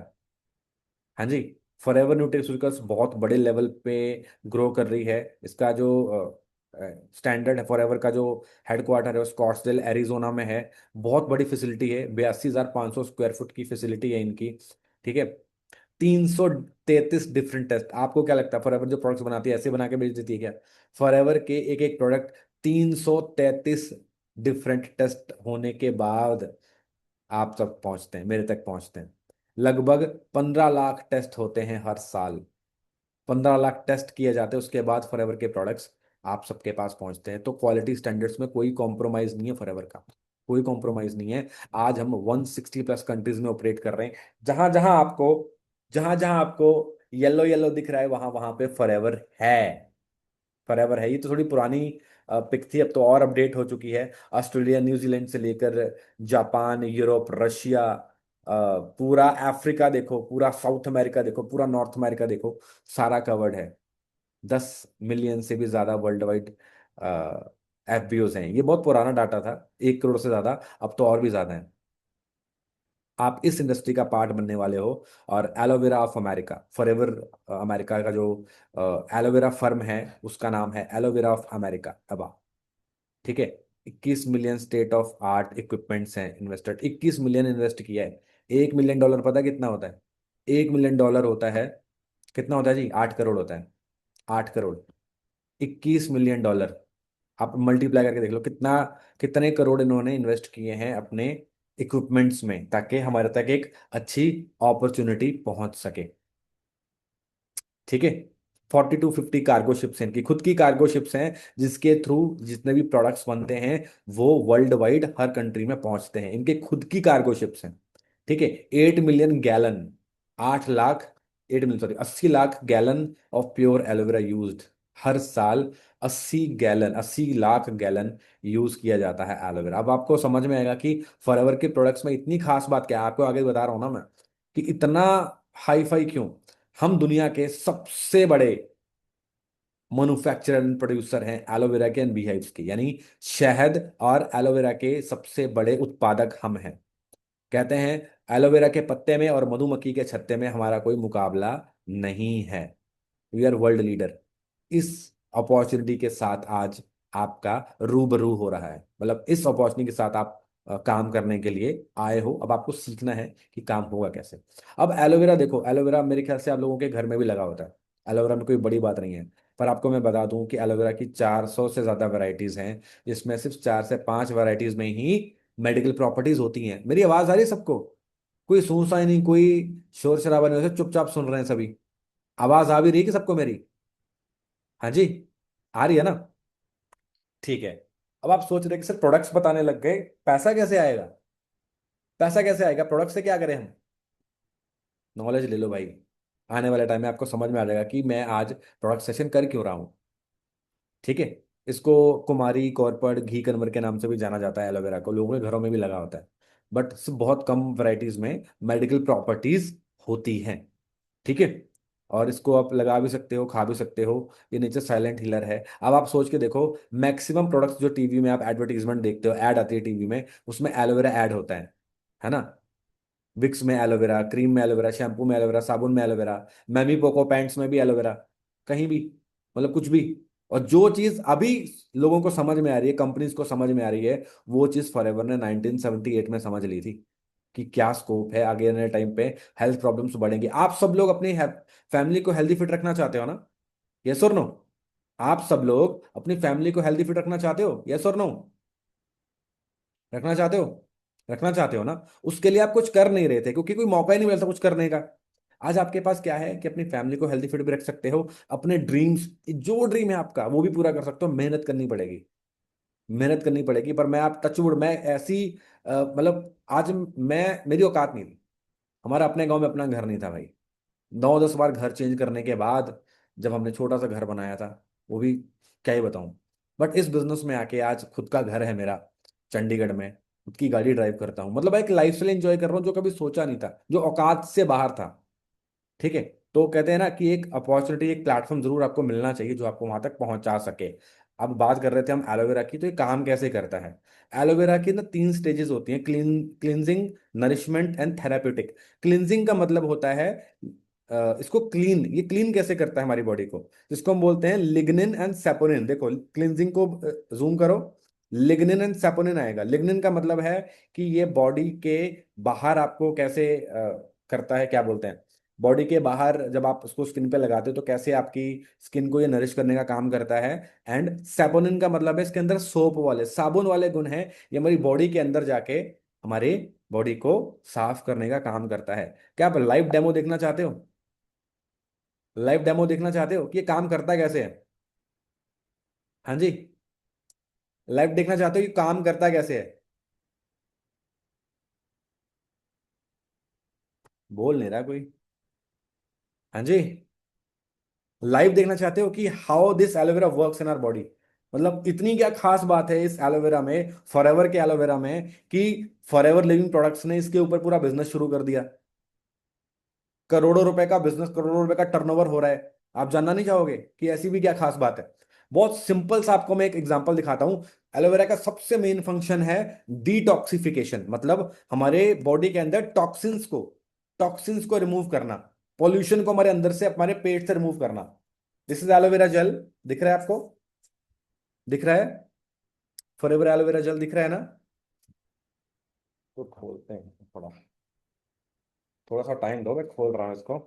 हाँ जी। फॉरएवर न्यूट्रिस्यूटिकल्स बहुत बड़े लेवल पे ग्रो कर रही है। इसका जो स्टैंडर्ड है, फॉरएवर का जो हेडक्वार्टर है, वो स्कॉट्सडेल एरिजोना में है। बहुत बड़ी फैसिलिटी है, 82,500 स्क्वायर फुट की फैसिलिटी है इनकी। ठीक है। 333 डिफरेंट टेस्ट। आपको क्या लगता है फॉरएवर जो प्रोडक्ट्स बनाती है ऐसे बना के बेच देती है क्या? फॉरएवर के एक एक प्रोडक्ट 333 डिफरेंट टेस्ट होने के बाद आप तक पहुंचते हैं, मेरे तक पहुंचते हैं। लगभग 15 लाख टेस्ट होते हैं हर साल, 15 लाख टेस्ट किए जाते हैं, उसके बाद फॉरएवर के प्रोडक्ट्स आप सबके पास पहुंचते हैं। तो क्वालिटी स्टैंडर्ड्स में कोई कॉम्प्रोमाइज नहीं है फॉरएवर का, कोई कॉम्प्रोमाइज नहीं है। आज हम 160+ कंट्रीज में ऑपरेट कर रहे हैं। जहां जहां आपको येलो येलो दिख रहा है, वहां वहां पे फॉरएवर है। फॉरएवर है। ये तो थोड़ी पुरानी पिक थी, अब तो और अपडेट हो चुकी है। ऑस्ट्रेलिया, न्यूजीलैंड से लेकर जापान, यूरोप, रशिया, पूरा अफ्रीका देखो, पूरा साउथ अमेरिका देखो, पूरा नॉर्थ अमेरिका देखो, सारा कवर्ड है। 10 मिलियन से भी ज्यादा वर्ल्ड वाइड एफबीओज हैं। ये बहुत पुराना डाटा था, 1 करोड़ से ज्यादा, अब तो और भी ज्यादा है। आप इस इंडस्ट्री का पार्ट बनने वाले हो। और aloe vera of America, forever America का जो एलोवेरा फर्म है, उसका नाम है एलोवेरा ऑफ अमेरिका, अबा। ठीक है। 21 million state of art equipments हैं इन्वेस्टेड, 21 मिलियन इन्वेस्ट किया है। $1 मिलियन पता है कितना होता है? $1 मिलियन होता है, कितना होता है जी? 8 करोड़ होता है। 8 करोड़, $21 मिलियन। आप मल्टीप्लाई करके देख लो कितना, कितने करोड़ इन्होंने इन्वेस्ट किए हैं अपने इक्विपमेंट्स में, ताकि हमारे तक एक अच्छी अपॉर्चुनिटी पहुंच सके। ठीक है। 40 to 50 कार्गो शिप्स हैं, इनकी खुद की कार्गो शिप्स हैं, जिसके थ्रू जितने भी प्रोडक्ट्स बनते हैं वो वर्ल्ड वाइड हर कंट्री में पहुंचते हैं। इनके खुद की कार्गो शिप्स हैं। ठीक है। 8 million gallon, 8 lakh, 8 million sorry 80 lakh gallon of pure aloe vera used हर साल। 80 गैलन, 80 लाख गैलन यूज किया जाता है एलोवेरा। अब आपको समझ में आएगा कि फॉरएवर के प्रोडक्ट्स में इतनी खास बात क्या है, आपको आगे बता रहा हूं ना मैं, कि इतना हाई फाई क्यों। हम दुनिया के सबसे बड़े मैन्युफैक्चरर एंड प्रोड्यूसर हैं एलोवेरा के एंड बीहाइव्स के, यानी शहद और एलोवेरा के सबसे बड़े उत्पादक हम हैं। कहते हैं एलोवेरा के पत्ते में और मधुमक्खी के छत्ते में हमारा कोई मुकाबला नहीं है। We are world leader. इस अपॉर्चुनिटी के साथ आज आपका रूबरू हो रहा है, मतलब इस अपॉर्चुनिटी के साथ आप काम करने के लिए आए हो। अब आपको सीखना है कि काम होगा कैसे। अब एलोवेरा देखो, एलोवेरा मेरे ख्याल से आप लोगों के घर में भी लगा होता है। एलोवेरा में कोई बड़ी बात नहीं है। पर आपको मैं बता दूं कि एलोवेरा की 400 से ज़्यादा वैरायटीज हैं, जिसमें सिर्फ 4 से 5 वैरायटीज में ही मेडिकल प्रॉपर्टीज होती हैं। मेरी आवाज़ आ रही है सबको? कोई सूसा ही नहीं, कोई शोर शराबा नहीं, वैसे चुपचाप सुन रहे हैं सभी। आवाज़ आ भी रही है कि सबको मेरी? हाँ जी, आ रही है ना? ठीक है। अब आप सोच रहे हैं कि सर प्रोडक्ट्स बताने लग गए, पैसा कैसे आएगा? पैसा कैसे आएगा, प्रोडक्ट से क्या करें हम? नॉलेज ले लो भाई। आने वाले टाइम में आपको समझ में आ जाएगा कि मैं आज प्रोडक्ट सेशन कर क्यों रहा हूँ। ठीक है। इसको कुमारी कॉर्पड घी कन्वर के नाम से भी जाना जाता है। एलोवेरा को लोगों के घरों में भी लगा होता है, बट बहुत कम वैरायटीज में मेडिकल प्रॉपर्टीज होती हैं। ठीक है। और इसको आप लगा भी सकते हो, खा भी सकते हो। ये नेचर साइलेंट हीलर है। अब आप सोच के देखो, मैक्सिमम प्रोडक्ट्स जो टीवी में आप एडवर्टीजमेंट देखते हो, ऐड आती है टीवी में, उसमें एलोवेरा ऐड होता है ना? विक्स में एलोवेरा, क्रीम में एलोवेरा, शैम्पू में एलोवेरा, साबुन में एलोवेरा, मैमी पोको पैंट्स में भी एलोवेरा, कहीं भी, मतलब कुछ भी। और जो चीज अभी लोगों को समझ में आ रही है, कंपनीज को समझ में आ रही है, वो चीज फॉरएवर ने 1978 में समझ ली थी कि क्या स्कोप है आगे आने टाइम पे। हेल्थ प्रॉब्लम्स बढ़ेंगी। आप सब लोग अपनी फैमिली को हेल्दी फिट रखना चाहते हो ना? यस और नो? आप सब लोग अपनी फैमिली को हेल्दी फिट रखना चाहते हो? यस और नो? रखना चाहते हो? रखना चाहते हो ना? उसके लिए आप कुछ कर नहीं रहे थे क्योंकि कोई मौका ही नहीं मिलता कुछ करने का। आज आपके पास क्या है कि अपनी फैमिली को हेल्दी फिट भी रख सकते हो। अपने ड्रीम्स, जो ड्रीम है आपका, वो भी पूरा कर सकते हो। मेहनत करनी पड़ेगी, मेहनत करनी पड़ेगी। पर मैं आप टचवुड, मैं ऐसी मतलब आज मैं, मेरी औकात नहीं थी। हमारा अपने गांव में अपना घर नहीं था भाई। 9-10 बार घर चेंज करने के बाद जब हमने छोटा सा घर बनाया था, वो भी क्या ही बताऊं। बट इस बिजनेस में आके आज खुद का घर है मेरा, चंडीगढ़ में। खुद की गाड़ी ड्राइव करता हूँ, मतलब एक लाइफस्टाइल एंजॉय कर रहा हूँ जो कभी सोचा नहीं था, जो औकात से बाहर था। ठीक है। तो कहते हैं ना कि एक अपॉर्चुनिटी, एक प्लेटफॉर्म जरूर आपको मिलना चाहिए जो आपको वहां तक पहुंचा सके। अब बात कर रहे थे हम एलोवेरा की, तो ये काम कैसे करता है? एलोवेरा की ना 3 स्टेजेस होती हैं: cleansing, nourishment and therapeutic. Cleansing का मतलब होता है इसको क्लीन, ये क्लीन कैसे करता है हमारी बॉडी को, जिसको हम बोलते हैं लिग्निन एंड सेपोनिन। देखो क्लींजिंग को जूम करो, लिग्निन एंड सेपोनिन आएगा। लिग्निन का मतलब है कि ये बॉडी के बाहर आपको कैसे करता है, क्या बोलते हैं, बॉडी के बाहर जब आप उसको स्किन पे लगाते हो तो कैसे आपकी स्किन को ये नरिश करने का काम करता है। एंड सेपोनिन का मतलब है इसके अंदर सोप वाले, साबुन वाले गुण हैं। ये हमारी बॉडी के अंदर जाके हमारे बॉडी को साफ करने का काम करता है। क्या आप लाइव डेमो देखना चाहते हो? लाइव डेमो देखना चाहते हो कि ये काम करता कैसे है? हाँ जी, लाइव देखना चाहते हो कि काम करता कैसे है? बोल नहीं रहा कोई। हाँ जी, लाइव देखना चाहते हो कि how this aloe vera works in our body. मतलब इतनी क्या खास बात है इस एलोवेरा में, फॉरएवर के एलोवेरा में, कि फॉरएवर लिविंग प्रोडक्ट्स ने इसके ऊपर पूरा बिजनेस शुरू कर दिया। करोड़ों रुपए का बिजनेस, करोड़ों रुपए का टर्नओवर हो रहा है। आप जानना नहीं चाहोगे कि ऐसी भी क्या खास बात है? बहुत सिंपल सा आपको मैं एक एग्जांपल दिखाता हूं। एलोवेरा का सबसे मेन फंक्शन है डिटॉक्सिफिकेशन, मतलब हमारे बॉडी के अंदर टॉक्सिन्स को रिमूव करना, पॉल्यूशन को हमारे अंदर से, हमारे पेट से रिमूव करना। This is aloe vera gel. दिख रहा है आपको? दिख रहा है? फॉरएवर एलोवेरा जेल दिख रहा है ना? तो खोलते हैं थोड़ा, थोड़ा सा टाइम दो, मैं खोल रहा हूँ इसको।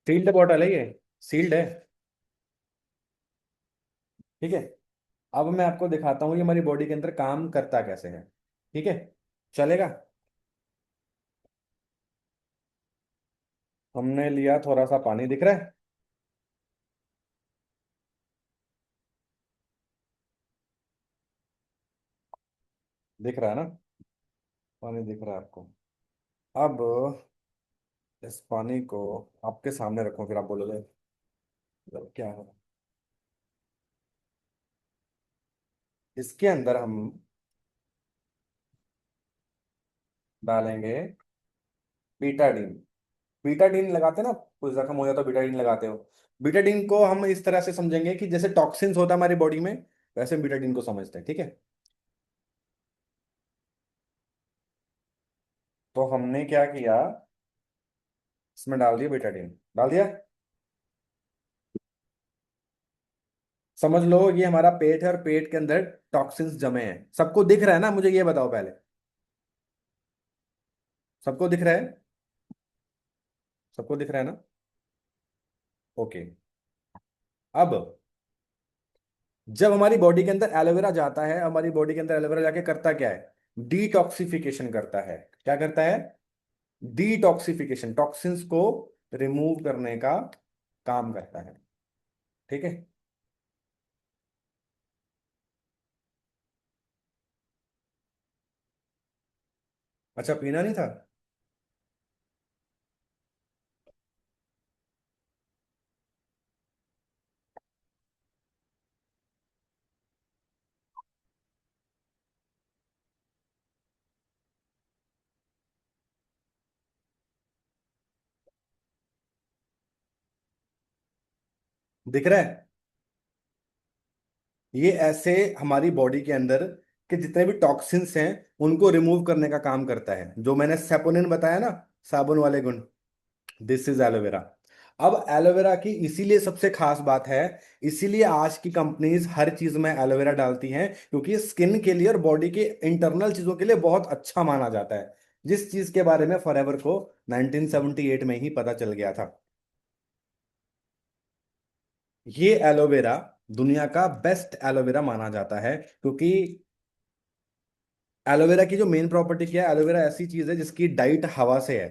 सील्ड बॉटल है ये, सील्ड है। ठीक है। अब मैं आपको दिखाता हूँ ये हमारी बॉडी के अंदर काम करता कैसे है। ठीक है, चलेगा? हमने लिया थोड़ा सा पानी, दिख रहा है? दिख रहा है ना? पानी दिख रहा है आपको? अब इस पानी को आपके सामने रखो, फिर आप बोलोगे "मतलब क्या है"। इसके अंदर हम डालेंगे बीटाडीन। बीटाडीन लगाते हैं ना, कोई जख्म हो जाता है बीटाडीन लगाते हो। बीटाडीन को हम इस तरह से समझेंगे कि जैसे टॉक्सिन्स होता है हमारी बॉडी में, वैसे बीटाडीन को समझते हैं। ठीक है। तो हमने क्या किया, इसमें डाल दिया बीटाडीन, डाल दिया। समझ लो ये हमारा पेट है और पेट के अंदर टॉक्सिन्स जमे हैं। सबको दिख रहा है ना? मुझे ये बताओ पहले, सबको दिख रहा है? सबको दिख रहा है ना? ओके। अब जब हमारी बॉडी के अंदर एलोवेरा जाता है, हमारी बॉडी के अंदर एलोवेरा जाके करता क्या है? डिटॉक्सिफिकेशन करता है। क्या करता है? डिटॉक्सिफिकेशन, टॉक्सिन्स को रिमूव करने का काम करता है। ठीक है। अच्छा, पीना नहीं था? दिख रहा है? ये ऐसे हमारी बॉडी के अंदर के जितने भी टॉक्सिन्स हैं उनको रिमूव करने का काम करता है, जो मैंने सेपोनिन बताया ना, साबुन वाले गुण। This is aloe vera. अब एलोवेरा की इसीलिए सबसे खास बात है, इसीलिए आज की कंपनीज हर चीज में एलोवेरा डालती हैं, क्योंकि स्किन के लिए और बॉडी के इंटरनल चीजों के लिए बहुत अच्छा माना जाता है। जिस चीज के बारे में फॉरएवर को 1978 में ही पता चल गया था। ये एलोवेरा दुनिया का बेस्ट एलोवेरा माना जाता है, क्योंकि एलोवेरा की जो मेन प्रॉपर्टी क्या है, एलोवेरा ऐसी चीज है जिसकी डाइट हवा से है।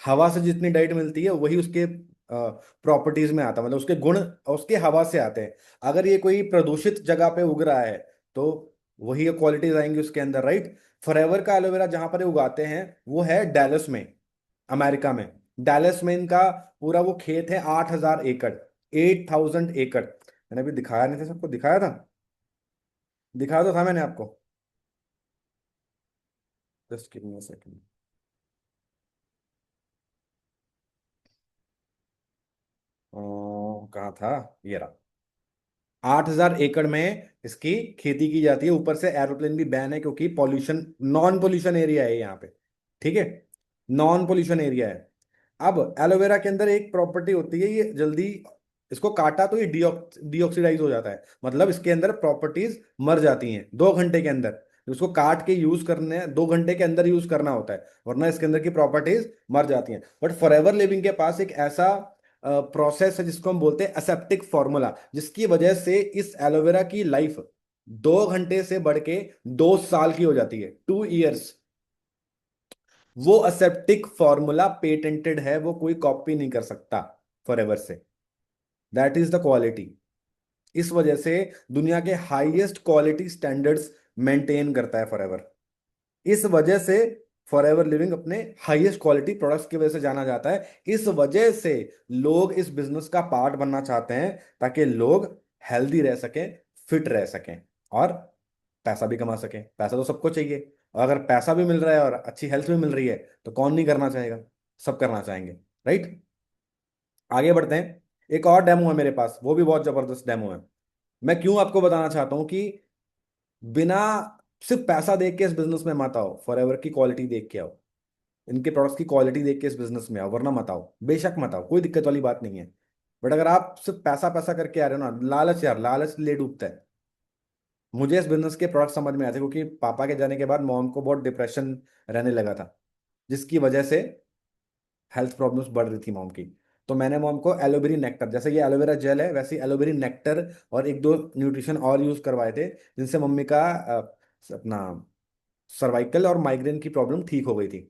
हवा से जितनी डाइट मिलती है वही उसके प्रॉपर्टीज में आता है, मतलब उसके गुण उसके हवा से आते हैं। अगर ये कोई प्रदूषित जगह पे उग रहा है तो वही क्वालिटीज आएंगी उसके अंदर, राइट। फॉरएवर का एलोवेरा जहां पर ये उगाते हैं वो है डैलस में, अमेरिका में। डैलस में इनका पूरा वो खेत है, 8,000 एकड़, 8,000 एकड़। मैंने अभी दिखाया नहीं था सबको, दिखाया था? दिखाया तो था मैंने आपको। Just give me a second. कहाँ था? ये रहा। 8,000 एकड़ में इसकी खेती की जाती है। ऊपर से एरोप्लेन भी बैन है, क्योंकि पॉल्यूशन, नॉन पॉल्यूशन एरिया है यहाँ पे। ठीक है, नॉन पॉल्यूशन एरिया है। अब एलोवेरा के अंदर एक प्रॉपर्टी होती है, ये जल्दी, इसको काटा तो ये डीऑक्सीडाइज हो जाता है, मतलब इसके अंदर प्रॉपर्टीज मर जाती हैं 2 घंटे के अंदर। उसको काट के यूज करने 2 घंटे के अंदर यूज करना होता है, वरना इसके अंदर की प्रॉपर्टीज मर जाती हैं। बट फॉरएवर लिविंग के पास एक ऐसा प्रोसेस है जिसको हम बोलते हैं असेप्टिक फॉर्मूला, जिसकी वजह से इस एलोवेरा की लाइफ 2 घंटे से बढ़ के 2 साल की हो जाती है, 2 इयर्स। वो असेप्टिक फॉर्मूला पेटेंटेड है, वो कोई कॉपी नहीं कर सकता फॉरएवर से। That is the quality. इस वजह से दुनिया के हाईएस्ट क्वालिटी स्टैंडर्ड्स मेंटेन करता है फॉरएवर। इस वजह से फॉरएवर लिविंग अपने हाईएस्ट क्वालिटी प्रोडक्ट्स की वजह से जाना जाता है। इस वजह से लोग इस बिजनेस का पार्ट बनना चाहते हैं, ताकि लोग हेल्दी रह सकें, फिट रह सकें, और पैसा भी कमा सकें। पैसा तो सबको चाहिए, और अगर पैसा भी मिल रहा है और अच्छी हेल्थ भी मिल रही है तो कौन नहीं करना चाहेगा? सब करना चाहेंगे, राइट। आगे बढ़ते हैं। एक और डेमो है मेरे पास, वो भी बहुत जबरदस्त डेमो है। मैं क्यों आपको बताना चाहता हूं कि बिना, सिर्फ पैसा देख के इस बिजनेस में मत आओ, फॉरएवर की क्वालिटी देख के आओ, इनके प्रोडक्ट्स की क्वालिटी देख के इस बिजनेस में आओ, वरना मत आओ। बेशक मत आओ, कोई दिक्कत वाली बात नहीं है। बट अगर आप सिर्फ पैसा पैसा करके आ रहे हो ना, लालच यार, लालच ले डूबता है। मुझे इस बिजनेस के प्रोडक्ट समझ में आए थे, क्योंकि पापा के जाने के बाद मॉम को बहुत डिप्रेशन रहने लगा था, जिसकी वजह से हेल्थ प्रॉब्लम्स बढ़ रही थी मॉम की। तो मैंने मॉम को एलोवेरी नेक्टर, जैसे ये एलोवेरा जेल है वैसे एलोवेरी नेक्टर और एक दो न्यूट्रिशन और यूज करवाए थे, जिनसे मम्मी का अपना सर्वाइकल और माइग्रेन की प्रॉब्लम ठीक हो गई थी।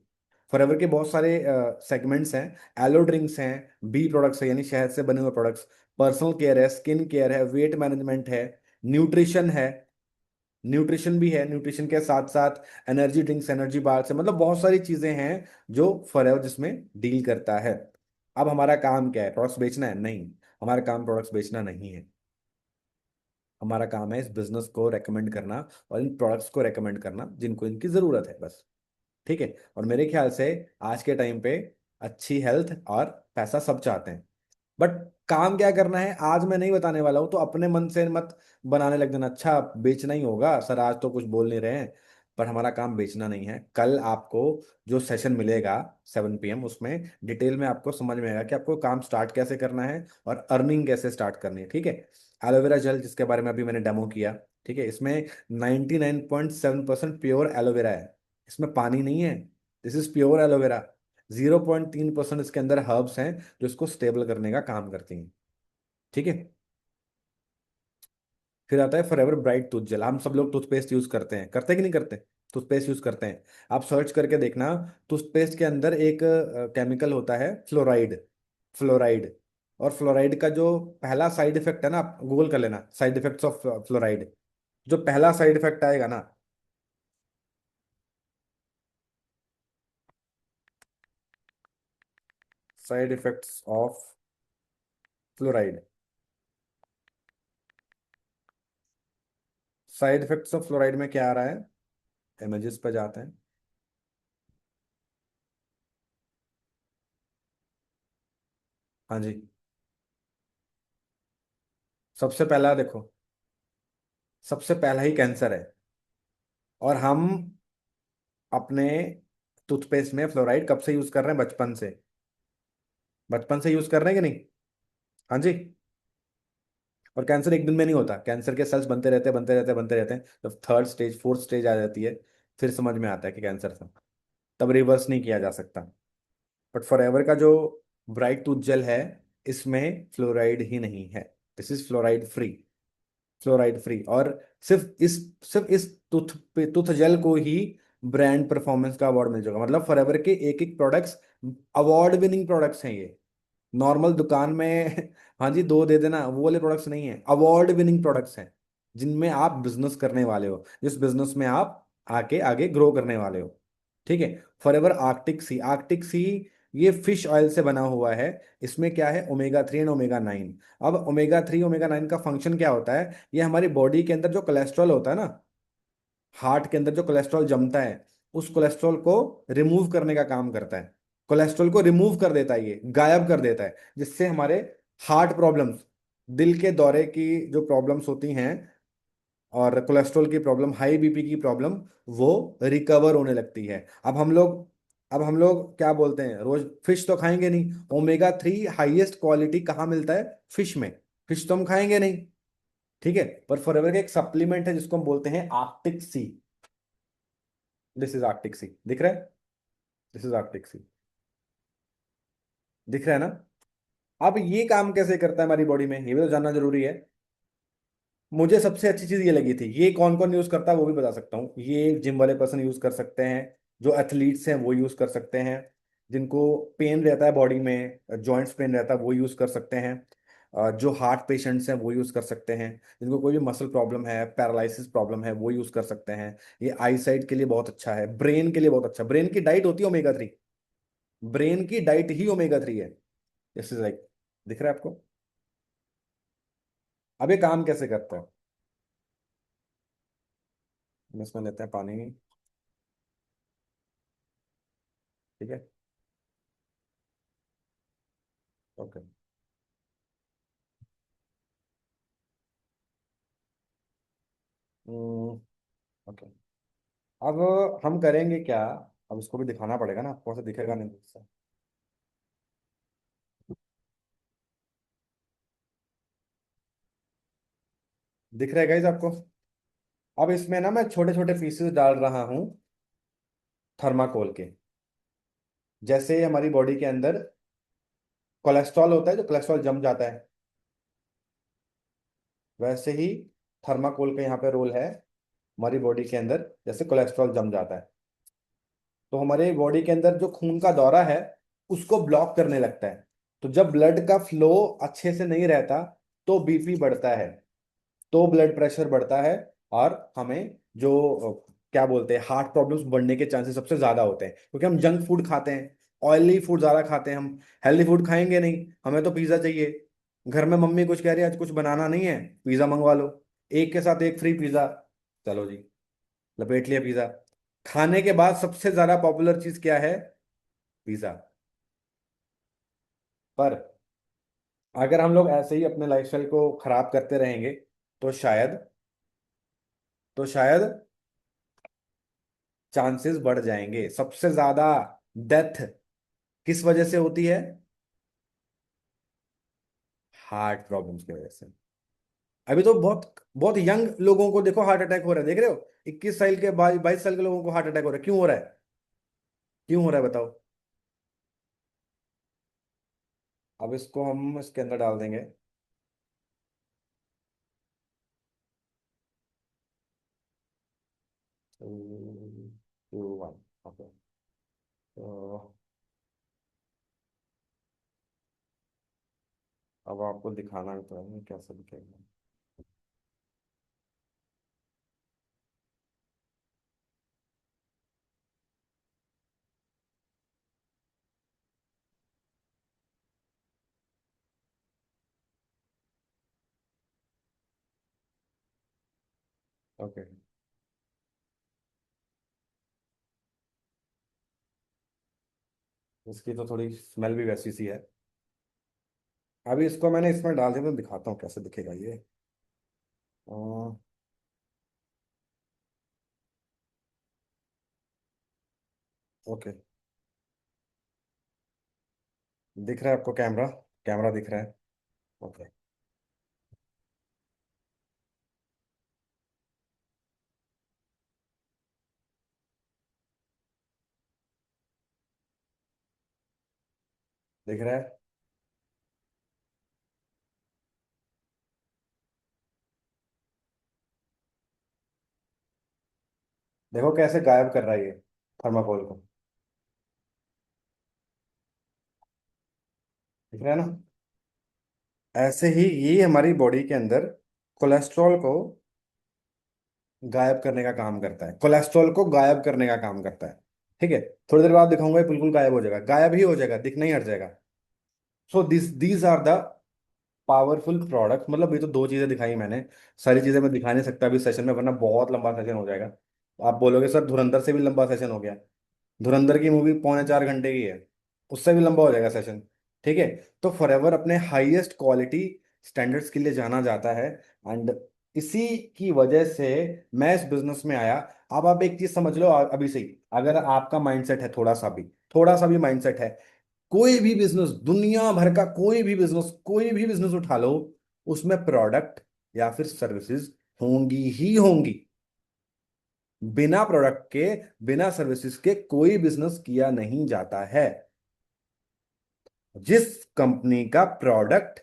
फॉरएवर के बहुत सारे सेगमेंट्स हैं। एलो ड्रिंक्स हैं, बी प्रोडक्ट्स है यानी शहद से बने हुए प्रोडक्ट्स, पर्सनल केयर है, स्किन केयर है, वेट मैनेजमेंट है, न्यूट्रिशन है। न्यूट्रिशन भी है, न्यूट्रिशन के साथ साथ एनर्जी ड्रिंक्स, एनर्जी बार से, मतलब बहुत सारी चीजें हैं जो फॉरएवर जिसमें डील करता है। अब हमारा काम क्या है? प्रोडक्ट्स बेचना है? नहीं, हमारा काम प्रोडक्ट्स बेचना नहीं है। हमारा काम है इस बिजनेस को रेकमेंड करना, और इन प्रोडक्ट्स को रेकमेंड करना जिनको इनकी जरूरत है, बस। ठीक है। और मेरे ख्याल से आज के टाइम पे अच्छी हेल्थ और पैसा सब चाहते हैं। बट काम क्या करना है आज मैं नहीं बताने वाला हूं, तो अपने मन से मत बनाने लग जाना, अच्छा बेचना ही होगा सर, आज तो कुछ बोल नहीं रहे हैं। पर हमारा काम बेचना नहीं है। कल आपको जो सेशन मिलेगा 7 PM, उसमें डिटेल में आपको समझ में आएगा कि आपको काम स्टार्ट कैसे करना है और अर्निंग कैसे स्टार्ट करनी है। ठीक है। एलोवेरा जेल जिसके बारे में अभी मैंने डेमो किया, ठीक है, इसमें 99.7% प्योर एलोवेरा है, इसमें पानी नहीं है। This is pure aloe vera. 0.3% इसके अंदर हर्ब्स हैं जो इसको स्टेबल करने का काम करती हैं। ठीक है। फिर आता है फॉरएवर ब्राइट टूथ जेल। हम सब लोग टूथपेस्ट यूज करते हैं, करते हैं कि नहीं करते? टूथपेस्ट यूज करते हैं। आप सर्च करके देखना, टूथपेस्ट के अंदर एक केमिकल होता है फ्लोराइड। फ्लोराइड। और फ्लोराइड का जो पहला साइड इफेक्ट है ना, आप गूगल कर लेना साइड इफेक्ट्स ऑफ फ्लोराइड। जो पहला साइड इफेक्ट आएगा ना, side effects of fluoride, side effects of fluoride में क्या आ रहा है? इमेजेस पे जाते हैं। हाँ जी। सबसे पहला देखो, सबसे पहला ही कैंसर है। और हम अपने टूथपेस्ट में फ्लोराइड कब से यूज कर रहे हैं? बचपन से। बचपन से यूज कर रहे हैं कि नहीं? हाँ जी। और कैंसर एक दिन में नहीं होता, कैंसर के सेल्स बनते रहते हैं, बनते रहते हैं, बनते रहते हैं। जब थर्ड स्टेज, फोर्थ स्टेज आ जाती है, फिर समझ में आता है कि कैंसर था। तब रिवर्स नहीं किया जा सकता। बट फॉरएवर का जो ब्राइट टूथ जेल है, इसमें फ्लोराइड ही नहीं है। This is fluoride free. Fluoride free. और सिर्फ इस टूथ जेल को ही ब्रांड परफॉर्मेंस का अवार्ड मिल जाएगा। मतलब फॉरएवर के एक एक प्रोडक्ट्स अवार्ड विनिंग प्रोडक्ट्स हैं ये। नॉर्मल दुकान में हाँ जी दो दे देना, वो वाले प्रोडक्ट्स नहीं है, अवार्ड विनिंग प्रोडक्ट्स हैं। जिनमें आप बिजनेस करने वाले हो, जिस बिजनेस में आप आके आगे ग्रो करने वाले हो। ठीक है। फॉरएवर आर्टिक सी। आर्टिक सी ये फिश ऑयल से बना हुआ है। इसमें क्या है? Omega 3 and omega 9। अब ओमेगा 3 ओमेगा 9 का फंक्शन क्या होता है? ये हमारी बॉडी के अंदर जो कोलेस्ट्रॉल होता है ना, हार्ट के अंदर जो कोलेस्ट्रॉल जमता है, उस कोलेस्ट्रॉल को रिमूव करने का काम करता है। कोलेस्ट्रॉल को रिमूव कर देता है, ये गायब कर देता है, जिससे हमारे हार्ट प्रॉब्लम्स, दिल के दौरे की जो प्रॉब्लम्स होती हैं, और कोलेस्ट्रॉल की प्रॉब्लम, हाई बीपी की प्रॉब्लम, वो रिकवर होने लगती है। अब हम लोग क्या बोलते हैं? रोज फिश तो खाएंगे नहीं। ओमेगा 3 हाईएस्ट क्वालिटी कहाँ मिलता है? फिश में। फिश तो हम खाएंगे नहीं। ठीक है। पर फॉरएवर का एक सप्लीमेंट है जिसको हम बोलते हैं Arctic sea. This is Arctic sea, दिख रहा है? This is Arctic sea. दिख रहा है ना? अब ये काम कैसे करता है हमारी बॉडी में, ये भी तो जानना जरूरी है। मुझे सबसे अच्छी चीज ये लगी थी। ये कौन कौन यूज करता है वो भी बता सकता हूँ। ये जिम वाले पर्सन यूज कर सकते हैं, जो एथलीट्स हैं वो यूज कर सकते हैं, जिनको पेन रहता है बॉडी में, जॉइंट्स पेन रहता है वो यूज कर सकते हैं, जो हार्ट पेशेंट्स हैं वो यूज कर सकते हैं, जिनको कोई भी मसल प्रॉब्लम है, पैरालिसिस प्रॉब्लम है, वो यूज कर सकते हैं। ये आई साइट के लिए बहुत अच्छा है, ब्रेन के लिए बहुत अच्छा। ब्रेन की डाइट होती है ओमेगा 3। ब्रेन की डाइट ही ओमेगा 3 है। दिस इज लाइक, दिख रहा है आपको? अब ये काम कैसे करता है? हम इसमें लेते हैं पानी। ठीक है। ओके। ओके। अब हम करेंगे क्या? अब इसको भी दिखाना पड़ेगा ना आपको, ऐसे दिखेगा नहीं इससे। दिख रहा है गाइस आपको? अब इसमें ना मैं छोटे छोटे पीसेस डाल रहा हूँ थर्माकोल के। जैसे हमारी बॉडी के अंदर कोलेस्ट्रॉल होता है, जो कोलेस्ट्रॉल जम जाता है, वैसे ही थर्माकोल का यहाँ पे रोल है हमारी बॉडी के अंदर। जैसे कोलेस्ट्रॉल जम जाता है, तो हमारे बॉडी के अंदर जो खून का दौरा है, उसको ब्लॉक करने लगता है। तो जब ब्लड का फ्लो अच्छे से नहीं रहता, तो बीपी बढ़ता है, तो ब्लड प्रेशर बढ़ता है, और हमें जो क्या बोलते हैं, हार्ट प्रॉब्लम्स बढ़ने के चांसेस सबसे ज्यादा होते हैं, क्योंकि हम जंक फूड खाते हैं, ऑयली फूड ज्यादा खाते हैं। हम हेल्दी फूड खाएंगे नहीं, हमें तो पिज्जा चाहिए। घर में मम्मी कुछ कह रही है, आज कुछ बनाना नहीं है, पिज्जा मंगवा लो, एक के साथ एक फ्री पिज्जा। चलो जी, लपेट लिया पिज्जा। खाने के बाद सबसे ज्यादा पॉपुलर चीज क्या है? पिज्जा। पर अगर हम लोग ऐसे ही अपने लाइफस्टाइल को खराब करते रहेंगे, तो शायद चांसेस बढ़ जाएंगे। सबसे ज्यादा डेथ किस वजह से होती है? हार्ट प्रॉब्लम्स की वजह से। अभी तो बहुत बहुत यंग लोगों को देखो हार्ट अटैक हो रहा है, देख रहे हो? 21 साल के, 22 साल के लोगों को हार्ट अटैक हो रहा है। क्यों हो रहा है? क्यों हो रहा है बताओ? अब इसको हम इसके अंदर डाल देंगे। Q1। ओके। तो अब आपको दिखाना भी तो है कैसे दिखेगा। ओके। इसकी तो थोड़ी स्मेल भी वैसी सी है। अभी इसको मैंने इसमें डाल दिया तो दिखाता हूँ कैसे दिखेगा ये। ओके। दिख रहा है आपको कैमरा? कैमरा दिख रहा है? ओके। दिख रहा है? देखो कैसे गायब कर रहा है ये थर्माकोल को। दिख रहा है ना? ऐसे ही ये हमारी बॉडी के अंदर कोलेस्ट्रॉल को गायब करने का काम करता है, कोलेस्ट्रॉल को गायब करने का काम करता है। ठीक है। थोड़ी देर बाद दिखाऊंगा ये बिल्कुल गायब हो जाएगा, गायब ही हो जाएगा, दिखना ही हट जाएगा। So this these are the powerful product. मतलब ये तो दो चीजें दिखाई मैंने। सारी चीजें मैं दिखा नहीं सकता अभी सेशन में, वरना बहुत लंबा सेशन हो जाएगा। आप बोलोगे सर धुरंधर से भी लंबा सेशन हो गया। धुरंधर की मूवी 3.25 घंटे की है, उससे भी लंबा हो जाएगा सेशन। ठीक है। तो फॉरएवर अपने हाईएस्ट क्वालिटी स्टैंडर्ड्स के लिए जाना जाता है। एंड इसी की वजह से मैं इस बिजनेस में आया। अब आप एक चीज समझ लो अभी से ही, अगर आपका माइंडसेट है थोड़ा सा भी माइंडसेट है, कोई भी बिजनेस, दुनिया भर का कोई भी बिजनेस उठा लो, उसमें प्रोडक्ट या फिर सर्विसेज होंगी ही होंगी। बिना प्रोडक्ट के, बिना सर्विसेज के कोई बिजनेस किया नहीं जाता है। जिस कंपनी का प्रोडक्ट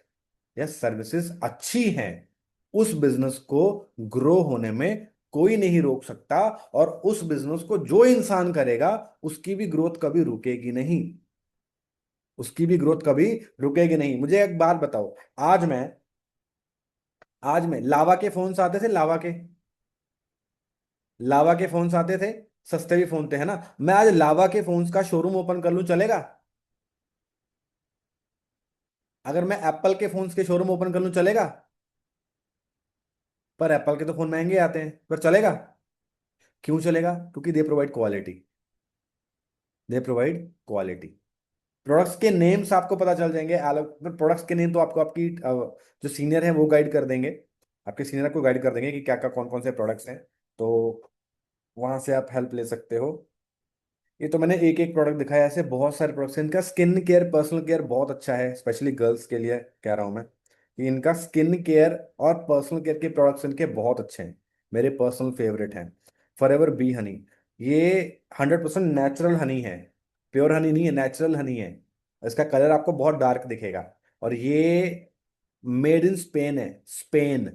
या सर्विसेज अच्छी हैं, उस बिजनेस को ग्रो होने में कोई नहीं रोक सकता। और उस बिजनेस को जो इंसान करेगा, उसकी भी ग्रोथ कभी रुकेगी नहीं। उसकी भी ग्रोथ कभी रुकेगी नहीं। मुझे एक बात बताओ, आज मैं आज मैं लावा के फोन आते थे, लावा के फोन्स आते थे, सस्ते भी फोन थे, है ना? मैं आज लावा के फोन्स का शोरूम ओपन कर लूं, चलेगा? अगर मैं एप्पल के फोन्स के शोरूम ओपन कर लूं, चलेगा? पर एप्पल के तो फोन महंगे आते हैं, पर चलेगा? क्यों चलेगा? क्योंकि दे प्रोवाइड क्वालिटी। प्रोडक्ट्स के नेम्स आपको पता चल जाएंगे अलग, प्रोडक्ट्स के नेम तो आपको आपकी जो सीनियर है वो गाइड कर देंगे। आपके सीनियर आपको गाइड कर देंगे कि क्या क्या कौन कौन से प्रोडक्ट्स हैं। तो वहां से आप हेल्प ले सकते हो। ये तो मैंने एक एक प्रोडक्ट दिखाया, ऐसे बहुत सारे प्रोडक्ट्स हैं। इनका स्किन केयर, पर्सनल केयर बहुत अच्छा है, स्पेशली गर्ल्स के लिए कह रहा हूँ मैं कि इनका स्किन केयर और पर्सनल केयर के प्रोडक्ट्स इनके बहुत अच्छे हैं। मेरे पर्सनल फेवरेट हैं। Forever B Honey. ये 100% नेचुरल हनी है, प्योर हनी नहीं है, नेचुरल हनी है। इसका कलर आपको बहुत डार्क दिखेगा। और ये मेड इन स्पेन है, स्पेन।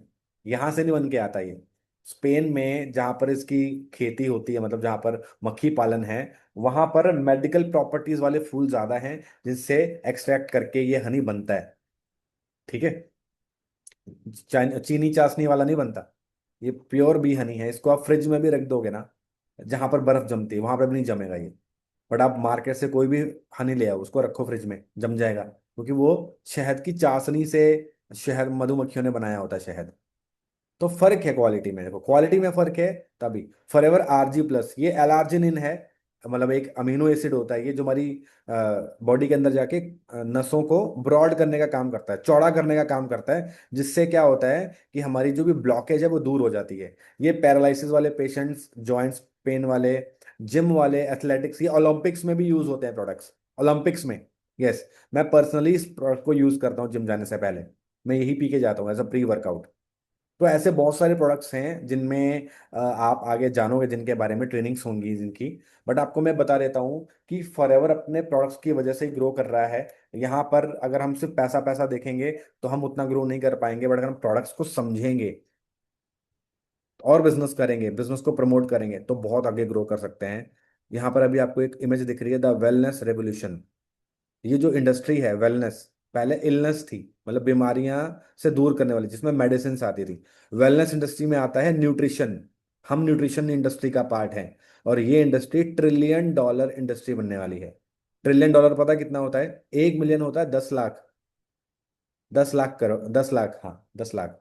यहां से नहीं बन के आता ये। स्पेन में जहां पर इसकी खेती होती है, मतलब जहां पर मक्खी पालन है, वहां पर मेडिकल प्रॉपर्टीज वाले फूल ज्यादा हैं, जिनसे एक्सट्रैक्ट करके ये हनी बनता है। ठीक है। चीनी चाशनी वाला नहीं बनता। ये प्योर बी हनी है। इसको आप फ्रिज में भी रख दोगे ना, जहां पर बर्फ जमती है वहां पर भी नहीं जमेगा ये। बट आप मार्केट से कोई भी हनी ले आओ, उसको रखो फ्रिज में, जम जाएगा, क्योंकि वो शहद की चाशनी से, शहद मधुमक्खियों ने बनाया होता है शहद। तो फर्क है क्वालिटी में, देखो क्वालिटी में फर्क है। तभी फॉरएवर RG+, ये एलार्जिनिन है। मतलब एक अमीनो एसिड होता है ये, जो हमारी बॉडी के अंदर जाके नसों को ब्रॉड करने का काम करता है, चौड़ा करने का काम करता है। जिससे क्या होता है कि हमारी जो भी ब्लॉकेज है वो दूर हो जाती है। ये पैरालिसिस वाले पेशेंट्स, जॉइंट्स पेन वाले, जिम वाले, एथलेटिक्स, ये ओलंपिक्स में भी यूज होते हैं प्रोडक्ट्स, ओलंपिक्स में। यस। मैं पर्सनली इस प्रोडक्ट को यूज करता हूँ जिम जाने से पहले। मैं यही पी के जाता हूँ एज अ प्री वर्कआउट। तो ऐसे बहुत सारे प्रोडक्ट्स हैं जिनमें आप आगे जानोगे, जिनके बारे में ट्रेनिंग्स होंगी जिनकी। बट आपको मैं बता देता हूँ कि फॉरएवर अपने प्रोडक्ट्स की वजह से ही ग्रो कर रहा है। यहाँ पर अगर हम सिर्फ पैसा पैसा देखेंगे तो हम उतना ग्रो नहीं कर पाएंगे, बट अगर हम प्रोडक्ट्स को समझेंगे, और बिजनेस करेंगे, बिजनेस को प्रमोट करेंगे तो बहुत आगे ग्रो कर सकते हैं। यहाँ पर अभी आपको एक इमेज दिख रही है, द वेलनेस रेवोल्यूशन। ये जो इंडस्ट्री है वेलनेस, पहले इलनेस थी, मतलब बीमारियां से दूर करने वाली, जिसमें मेडिसिन आती थी। वेलनेस इंडस्ट्री में आता है न्यूट्रिशन। हम न्यूट्रिशन इंडस्ट्री का पार्ट है। और ये इंडस्ट्री $1 ट्रिलियन इंडस्ट्री बनने वाली है। $1 ट्रिलियन पता है कितना होता है? 1 मिलियन होता है 10 लाख। 10 लाख करोड़, 10 लाख, हाँ 10 लाख।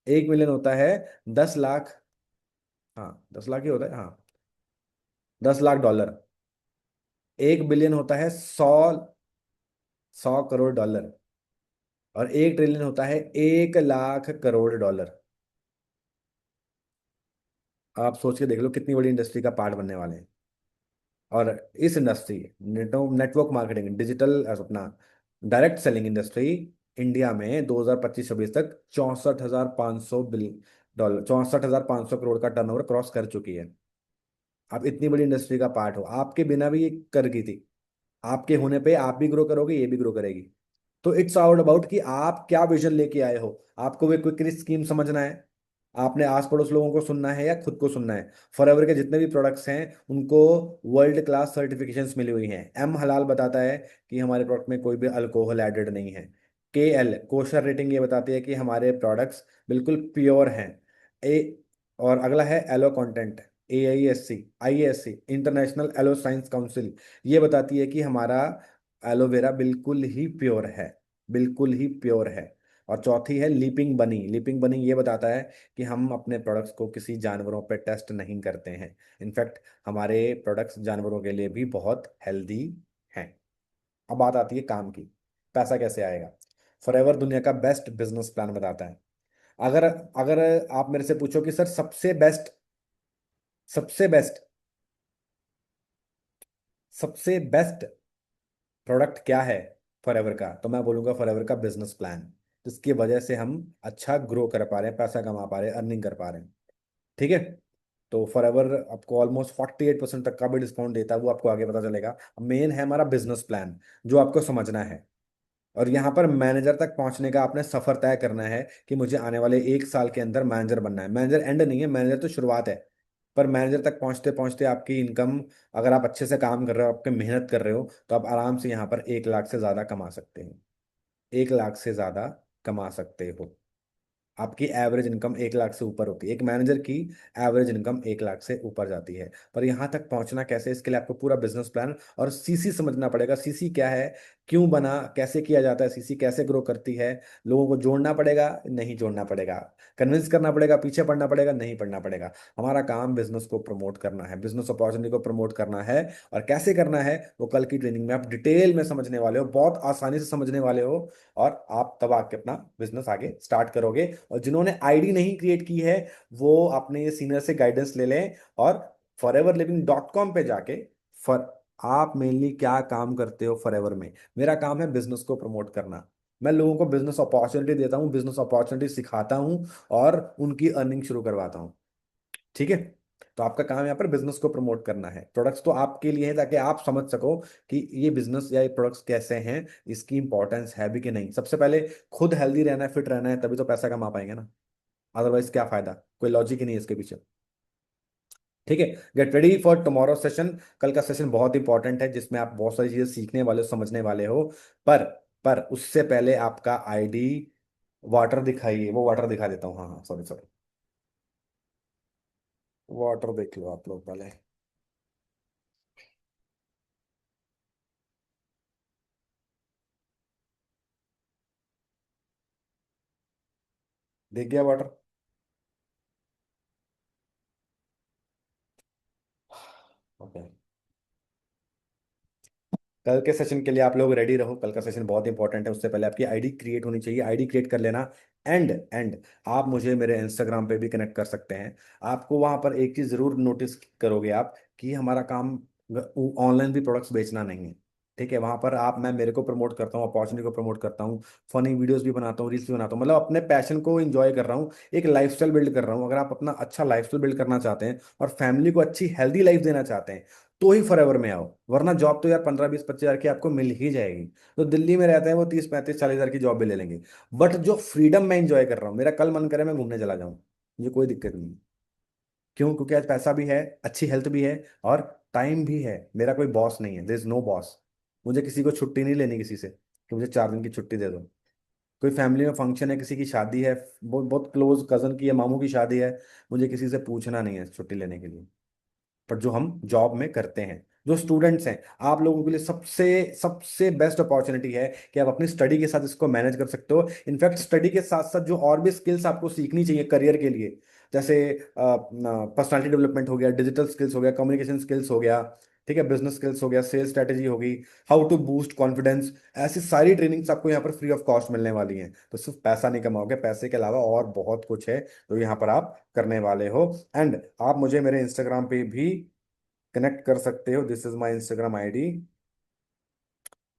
1 मिलियन होता है 10 लाख। हाँ 10 लाख ही होता है, हाँ। $10 लाख। 1 बिलियन होता है 100 करोड़ डॉलर। और 1 ट्रिलियन होता है 1 लाख करोड़ डॉलर। आप सोच के देख लो कितनी बड़ी इंडस्ट्री का पार्ट बनने वाले हैं। और इस इंडस्ट्री, नेटवर्क मार्केटिंग, डिजिटल अपना डायरेक्ट सेलिंग इंडस्ट्री, इंडिया में 2025-26 तक 64,500 बिल डॉलर, 64,500 करोड़ का टर्नओवर क्रॉस कर चुकी है। आप इतनी बड़ी इंडस्ट्री का पार्ट हो, आपके बिना भी ये कर गई थी। आपके होने पे आप भी ग्रो करोगे, ये भी ग्रो करेगी। तो इट्स ऑल अबाउट कि आप क्या विजन लेके आए हो। आपको वे क्विक स्कीम समझना है, आपने आस पड़ोस लोगों को सुनना है, या खुद को सुनना है। फॉरएवर के जितने भी प्रोडक्ट्स हैं उनको वर्ल्ड क्लास सर्टिफिकेशंस मिली हुई हैं। एम हलाल बताता है कि हमारे प्रोडक्ट में कोई भी अल्कोहल एडेड नहीं है। के एल कोशर रेटिंग ये बताती है कि हमारे प्रोडक्ट्स बिल्कुल प्योर हैं। ए और अगला है aloe content, AISC international aloe science council, ये बताती है कि हमारा एलोवेरा बिल्कुल ही प्योर है, बिल्कुल ही प्योर है। और चौथी है लीपिंग बनी, लीपिंग बनी ये बताता है कि हम अपने प्रोडक्ट्स को किसी जानवरों पर टेस्ट नहीं करते हैं। इनफैक्ट हमारे प्रोडक्ट्स जानवरों के लिए भी बहुत हेल्दी हैं। अब बात आती है काम की, पैसा कैसे आएगा। फॉरएवर दुनिया का बेस्ट बिजनेस प्लान बताता है। अगर अगर आप मेरे से पूछो कि सर सबसे बेस्ट सबसे बेस्ट प्रोडक्ट क्या है फॉरएवर का, तो मैं बोलूंगा फॉरएवर का बिजनेस प्लान, जिसकी वजह से हम अच्छा ग्रो कर पा रहे हैं, पैसा कमा पा रहे हैं, अर्निंग कर पा रहे हैं। ठीक है। तो फॉरएवर आपको ऑलमोस्ट 48% तक का भी डिस्काउंट देता है, वो आपको आगे पता चलेगा। मेन है हमारा बिजनेस प्लान, जो आपको समझना है। और यहाँ पर मैनेजर तक पहुंचने का आपने सफर तय करना है कि मुझे आने वाले 1 साल के अंदर मैनेजर बनना है। मैनेजर एंड नहीं है, मैनेजर तो शुरुआत है। पर मैनेजर तक पहुंचते पहुंचते आपकी इनकम, अगर आप अच्छे से काम कर रहे हो, आपके मेहनत कर रहे हो, तो आप आराम से यहाँ पर 1 लाख से ज्यादा कमा सकते हो। 1 लाख से ज्यादा कमा सकते हो। आपकी एवरेज इनकम 1 लाख से ऊपर होती है, एक मैनेजर की एवरेज इनकम 1 लाख से ऊपर जाती है। पर यहाँ तक पहुंचना कैसे, इसके लिए आपको पूरा बिजनेस प्लान और सीसी समझना पड़ेगा। सीसी क्या है, क्यों बना, कैसे किया जाता है, सीसी कैसे ग्रो करती है। लोगों को जोड़ना पड़ेगा, नहीं जोड़ना पड़ेगा, कन्विंस करना पड़ेगा, पीछे पड़ना पड़ेगा, नहीं पड़ना पड़ेगा। हमारा काम बिजनेस को प्रमोट करना है, बिजनेस अपॉर्चुनिटी को प्रमोट करना है। और कैसे करना है वो कल की ट्रेनिंग में आप डिटेल में समझने वाले हो, बहुत आसानी से समझने वाले हो। और आप तब आके अपना बिजनेस आगे स्टार्ट करोगे। और जिन्होंने आईडी नहीं क्रिएट की है वो अपने सीनियर से गाइडेंस ले लें। और foreverliving.com पे जाके, फॉर आप मेनली क्या काम करते हो फॉरएवर में? मेरा काम है बिजनेस को प्रमोट करना। मैं लोगों को बिजनेस अपॉर्चुनिटी देता हूँ, बिजनेस अपॉर्चुनिटी सिखाता हूँ, और उनकी अर्निंग शुरू करवाता हूँ। ठीक है। तो आपका काम यहाँ पर बिजनेस को प्रमोट करना है। प्रोडक्ट्स तो आपके लिए है ताकि आप समझ सको कि ये बिजनेस या ये प्रोडक्ट्स कैसे हैं, इसकी इंपॉर्टेंस है भी कि नहीं। सबसे पहले खुद हेल्दी रहना है, फिट रहना है, तभी तो पैसा कमा पाएंगे ना। अदरवाइज क्या फायदा, कोई लॉजिक ही नहीं है इसके पीछे। ठीक है। Get ready for tomorrow session. कल का सेशन बहुत इंपॉर्टेंट है, जिसमें आप बहुत सारी चीजें सीखने वाले हो, समझने वाले हो। पर पर उससे पहले आपका आईडी, वाटर दिखाइए, वो वाटर दिखा देता हूँ, हाँ हाँ सॉरी सॉरी। वाटर देख लो आप लोग पहले। देख गया वाटर? ओके। कल के सेशन के लिए आप लोग रेडी रहो, कल का सेशन बहुत इंपॉर्टेंट है। उससे पहले आपकी आईडी क्रिएट होनी चाहिए, आईडी क्रिएट कर लेना। एंड आप मुझे मेरे इंस्टाग्राम पे भी कनेक्ट कर सकते हैं। आपको वहां पर एक चीज जरूर नोटिस करोगे आप, कि हमारा काम ऑनलाइन भी प्रोडक्ट्स बेचना नहीं है। ठीक है। वहां पर आप, मैं मेरे को प्रमोट करता हूँ, अपॉर्चुनिटी को प्रमोट करता हूँ, फनी वीडियोस भी बनाता हूँ, रील्स भी बनाता हूँ, मतलब अपने पैशन को एंजॉय कर रहा हूँ, एक लाइफस्टाइल बिल्ड कर रहा हूँ। अगर आप अपना अच्छा लाइफस्टाइल बिल्ड करना चाहते हैं और फैमिली को अच्छी हेल्दी लाइफ देना चाहते हैं, तो ही फॉरएवर में आओ। वरना जॉब तो यार 15-20-25 हजार की आपको मिल ही जाएगी। तो दिल्ली में रहते हैं वो 30-35-40 हजार की जॉब भी ले लेंगे। बट जो फ्रीडम मैं इंजॉय कर रहा हूँ, मेरा कल मन करे मैं घूमने चला जाऊँ, मुझे कोई दिक्कत नहीं। क्यों? क्योंकि आज पैसा भी है, अच्छी हेल्थ भी है, और टाइम भी है। मेरा कोई बॉस नहीं है, देयर इज नो बॉस। मुझे किसी को छुट्टी नहीं लेनी किसी से कि मुझे 4 दिन की छुट्टी दे दो। कोई फैमिली में फंक्शन है, किसी की शादी है, बहुत बहुत क्लोज कजन की या मामू की शादी है, मुझे किसी से पूछना नहीं है छुट्टी लेने के लिए। पर जो हम जॉब में करते हैं, जो स्टूडेंट्स हैं, आप लोगों के लिए सबसे सबसे बेस्ट अपॉर्चुनिटी है कि आप अपनी स्टडी के साथ इसको मैनेज कर सकते हो। इनफैक्ट स्टडी के साथ साथ जो और भी स्किल्स आपको सीखनी चाहिए करियर के लिए, जैसे पर्सनालिटी डेवलपमेंट हो गया, डिजिटल स्किल्स हो गया, कम्युनिकेशन स्किल्स हो गया, ठीक है, बिजनेस स्किल्स हो गया, सेल्स स्ट्रेटेजी होगी, हाउ टू बूस्ट कॉन्फिडेंस, ऐसी सारी ट्रेनिंग्स आपको यहाँ पर फ्री ऑफ कॉस्ट मिलने वाली हैं। तो सिर्फ पैसा नहीं कमाओगे, पैसे के अलावा और बहुत कुछ है तो यहाँ पर आप करने वाले हो। एंड आप मुझे मेरे इंस्टाग्राम पे भी कनेक्ट कर सकते हो। This is my Instagram ID,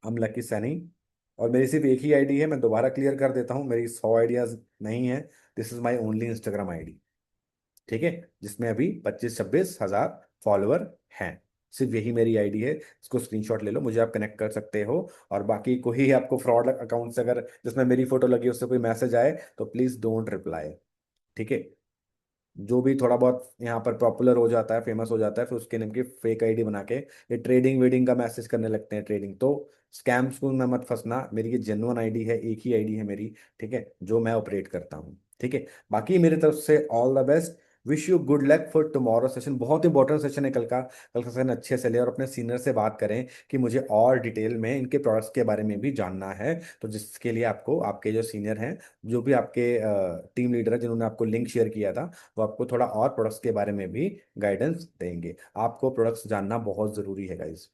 हम लकी सैनी। और मेरी सिर्फ एक ही आईडी है, मैं दोबारा क्लियर कर देता हूँ, मेरी 100 आइडियाज नहीं है। This is my only Instagram ID, ठीक है, जिसमें अभी 25-26 हजार फॉलोअर हैं। सिर्फ यही मेरी आईडी है, इसको स्क्रीनशॉट ले लो, मुझे आप कनेक्ट कर सकते हो। और बाकी कोई आपको फ्रॉड अकाउंट से अगर जिसमें मेरी फोटो लगी उससे कोई मैसेज आए तो प्लीज डोंट रिप्लाई, ठीक है। जो भी थोड़ा बहुत यहाँ पर पॉपुलर हो जाता है, फेमस हो जाता है, फिर उसके नाम की फेक आईडी बना के ये ट्रेडिंग वेडिंग का मैसेज करने लगते हैं। ट्रेडिंग तो स्कैम्स में मत फंसना, मेरी ये जेन्युइन आईडी है, एक ही आईडी है मेरी, ठीक है, जो मैं ऑपरेट करता हूँ, ठीक है। बाकी मेरी तरफ से all the best, wish you good luck for tomorrow session. बहुत इंपॉर्टेंट सेशन है कल का। कल का सेशन अच्छे से ले और अपने सीनियर से बात करें कि मुझे और डिटेल में इनके प्रोडक्ट्स के बारे में भी जानना है। तो जिसके लिए आपको आपके जो सीनियर हैं, जो भी आपके टीम लीडर है जिन्होंने आपको लिंक शेयर किया था, वो आपको थोड़ा और प्रोडक्ट्स के बारे में भी गाइडेंस देंगे। आपको प्रोडक्ट्स जानना बहुत ज़रूरी है गाइज।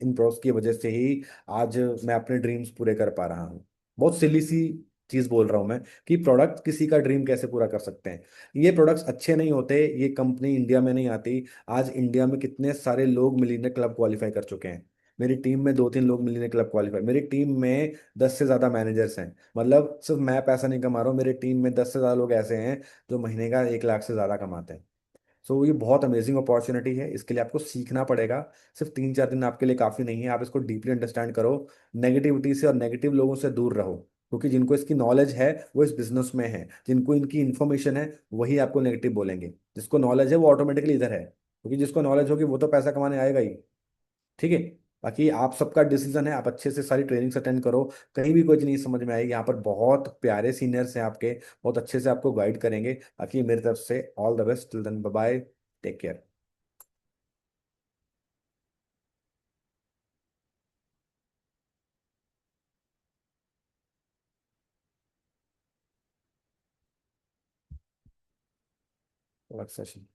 इन प्रोडक्ट्स की वजह से ही आज मैं अपने ड्रीम्स पूरे कर पा रहा हूँ। बहुत सिली सी चीज़ बोल रहा हूँ मैं कि प्रोडक्ट किसी का ड्रीम कैसे पूरा कर सकते हैं। ये प्रोडक्ट्स अच्छे नहीं होते, ये कंपनी इंडिया में नहीं आती। आज इंडिया में कितने सारे लोग मिलीनियर क्लब क्वालिफाई कर चुके हैं। मेरी टीम में 2-3 लोग मिलीनियर क्लब क्वालिफाई, मेरी टीम में 10 से ज़्यादा मैनेजर्स हैं। मतलब सिर्फ मैं पैसा नहीं कमा रहा हूँ, मेरी टीम में 10 से ज़्यादा लोग ऐसे हैं जो महीने का 1 लाख से ज़्यादा कमाते हैं। सो ये बहुत अमेजिंग अपॉर्चुनिटी है, इसके लिए आपको सीखना पड़ेगा। सिर्फ 3-4 दिन आपके लिए काफ़ी नहीं है, आप इसको डीपली अंडरस्टैंड करो। नेगेटिविटी से और नेगेटिव लोगों से दूर रहो, क्योंकि जिनको इसकी नॉलेज है वो इस बिजनेस में है, जिनको इनकी इन्फॉर्मेशन है वही आपको नेगेटिव बोलेंगे। जिसको नॉलेज है वो ऑटोमेटिकली इधर है, क्योंकि जिसको नॉलेज होगी वो तो पैसा कमाने आएगा ही, ठीक है। बाकी आप सबका डिसीजन है, आप अच्छे से सारी ट्रेनिंग्स अटेंड करो। कहीं भी कुछ नहीं समझ में आएगी, यहाँ पर बहुत प्यारे सीनियर्स हैं आपके, बहुत अच्छे से आपको गाइड करेंगे। बाकी मेरी तरफ से all the best, till then bye bye, take care. Session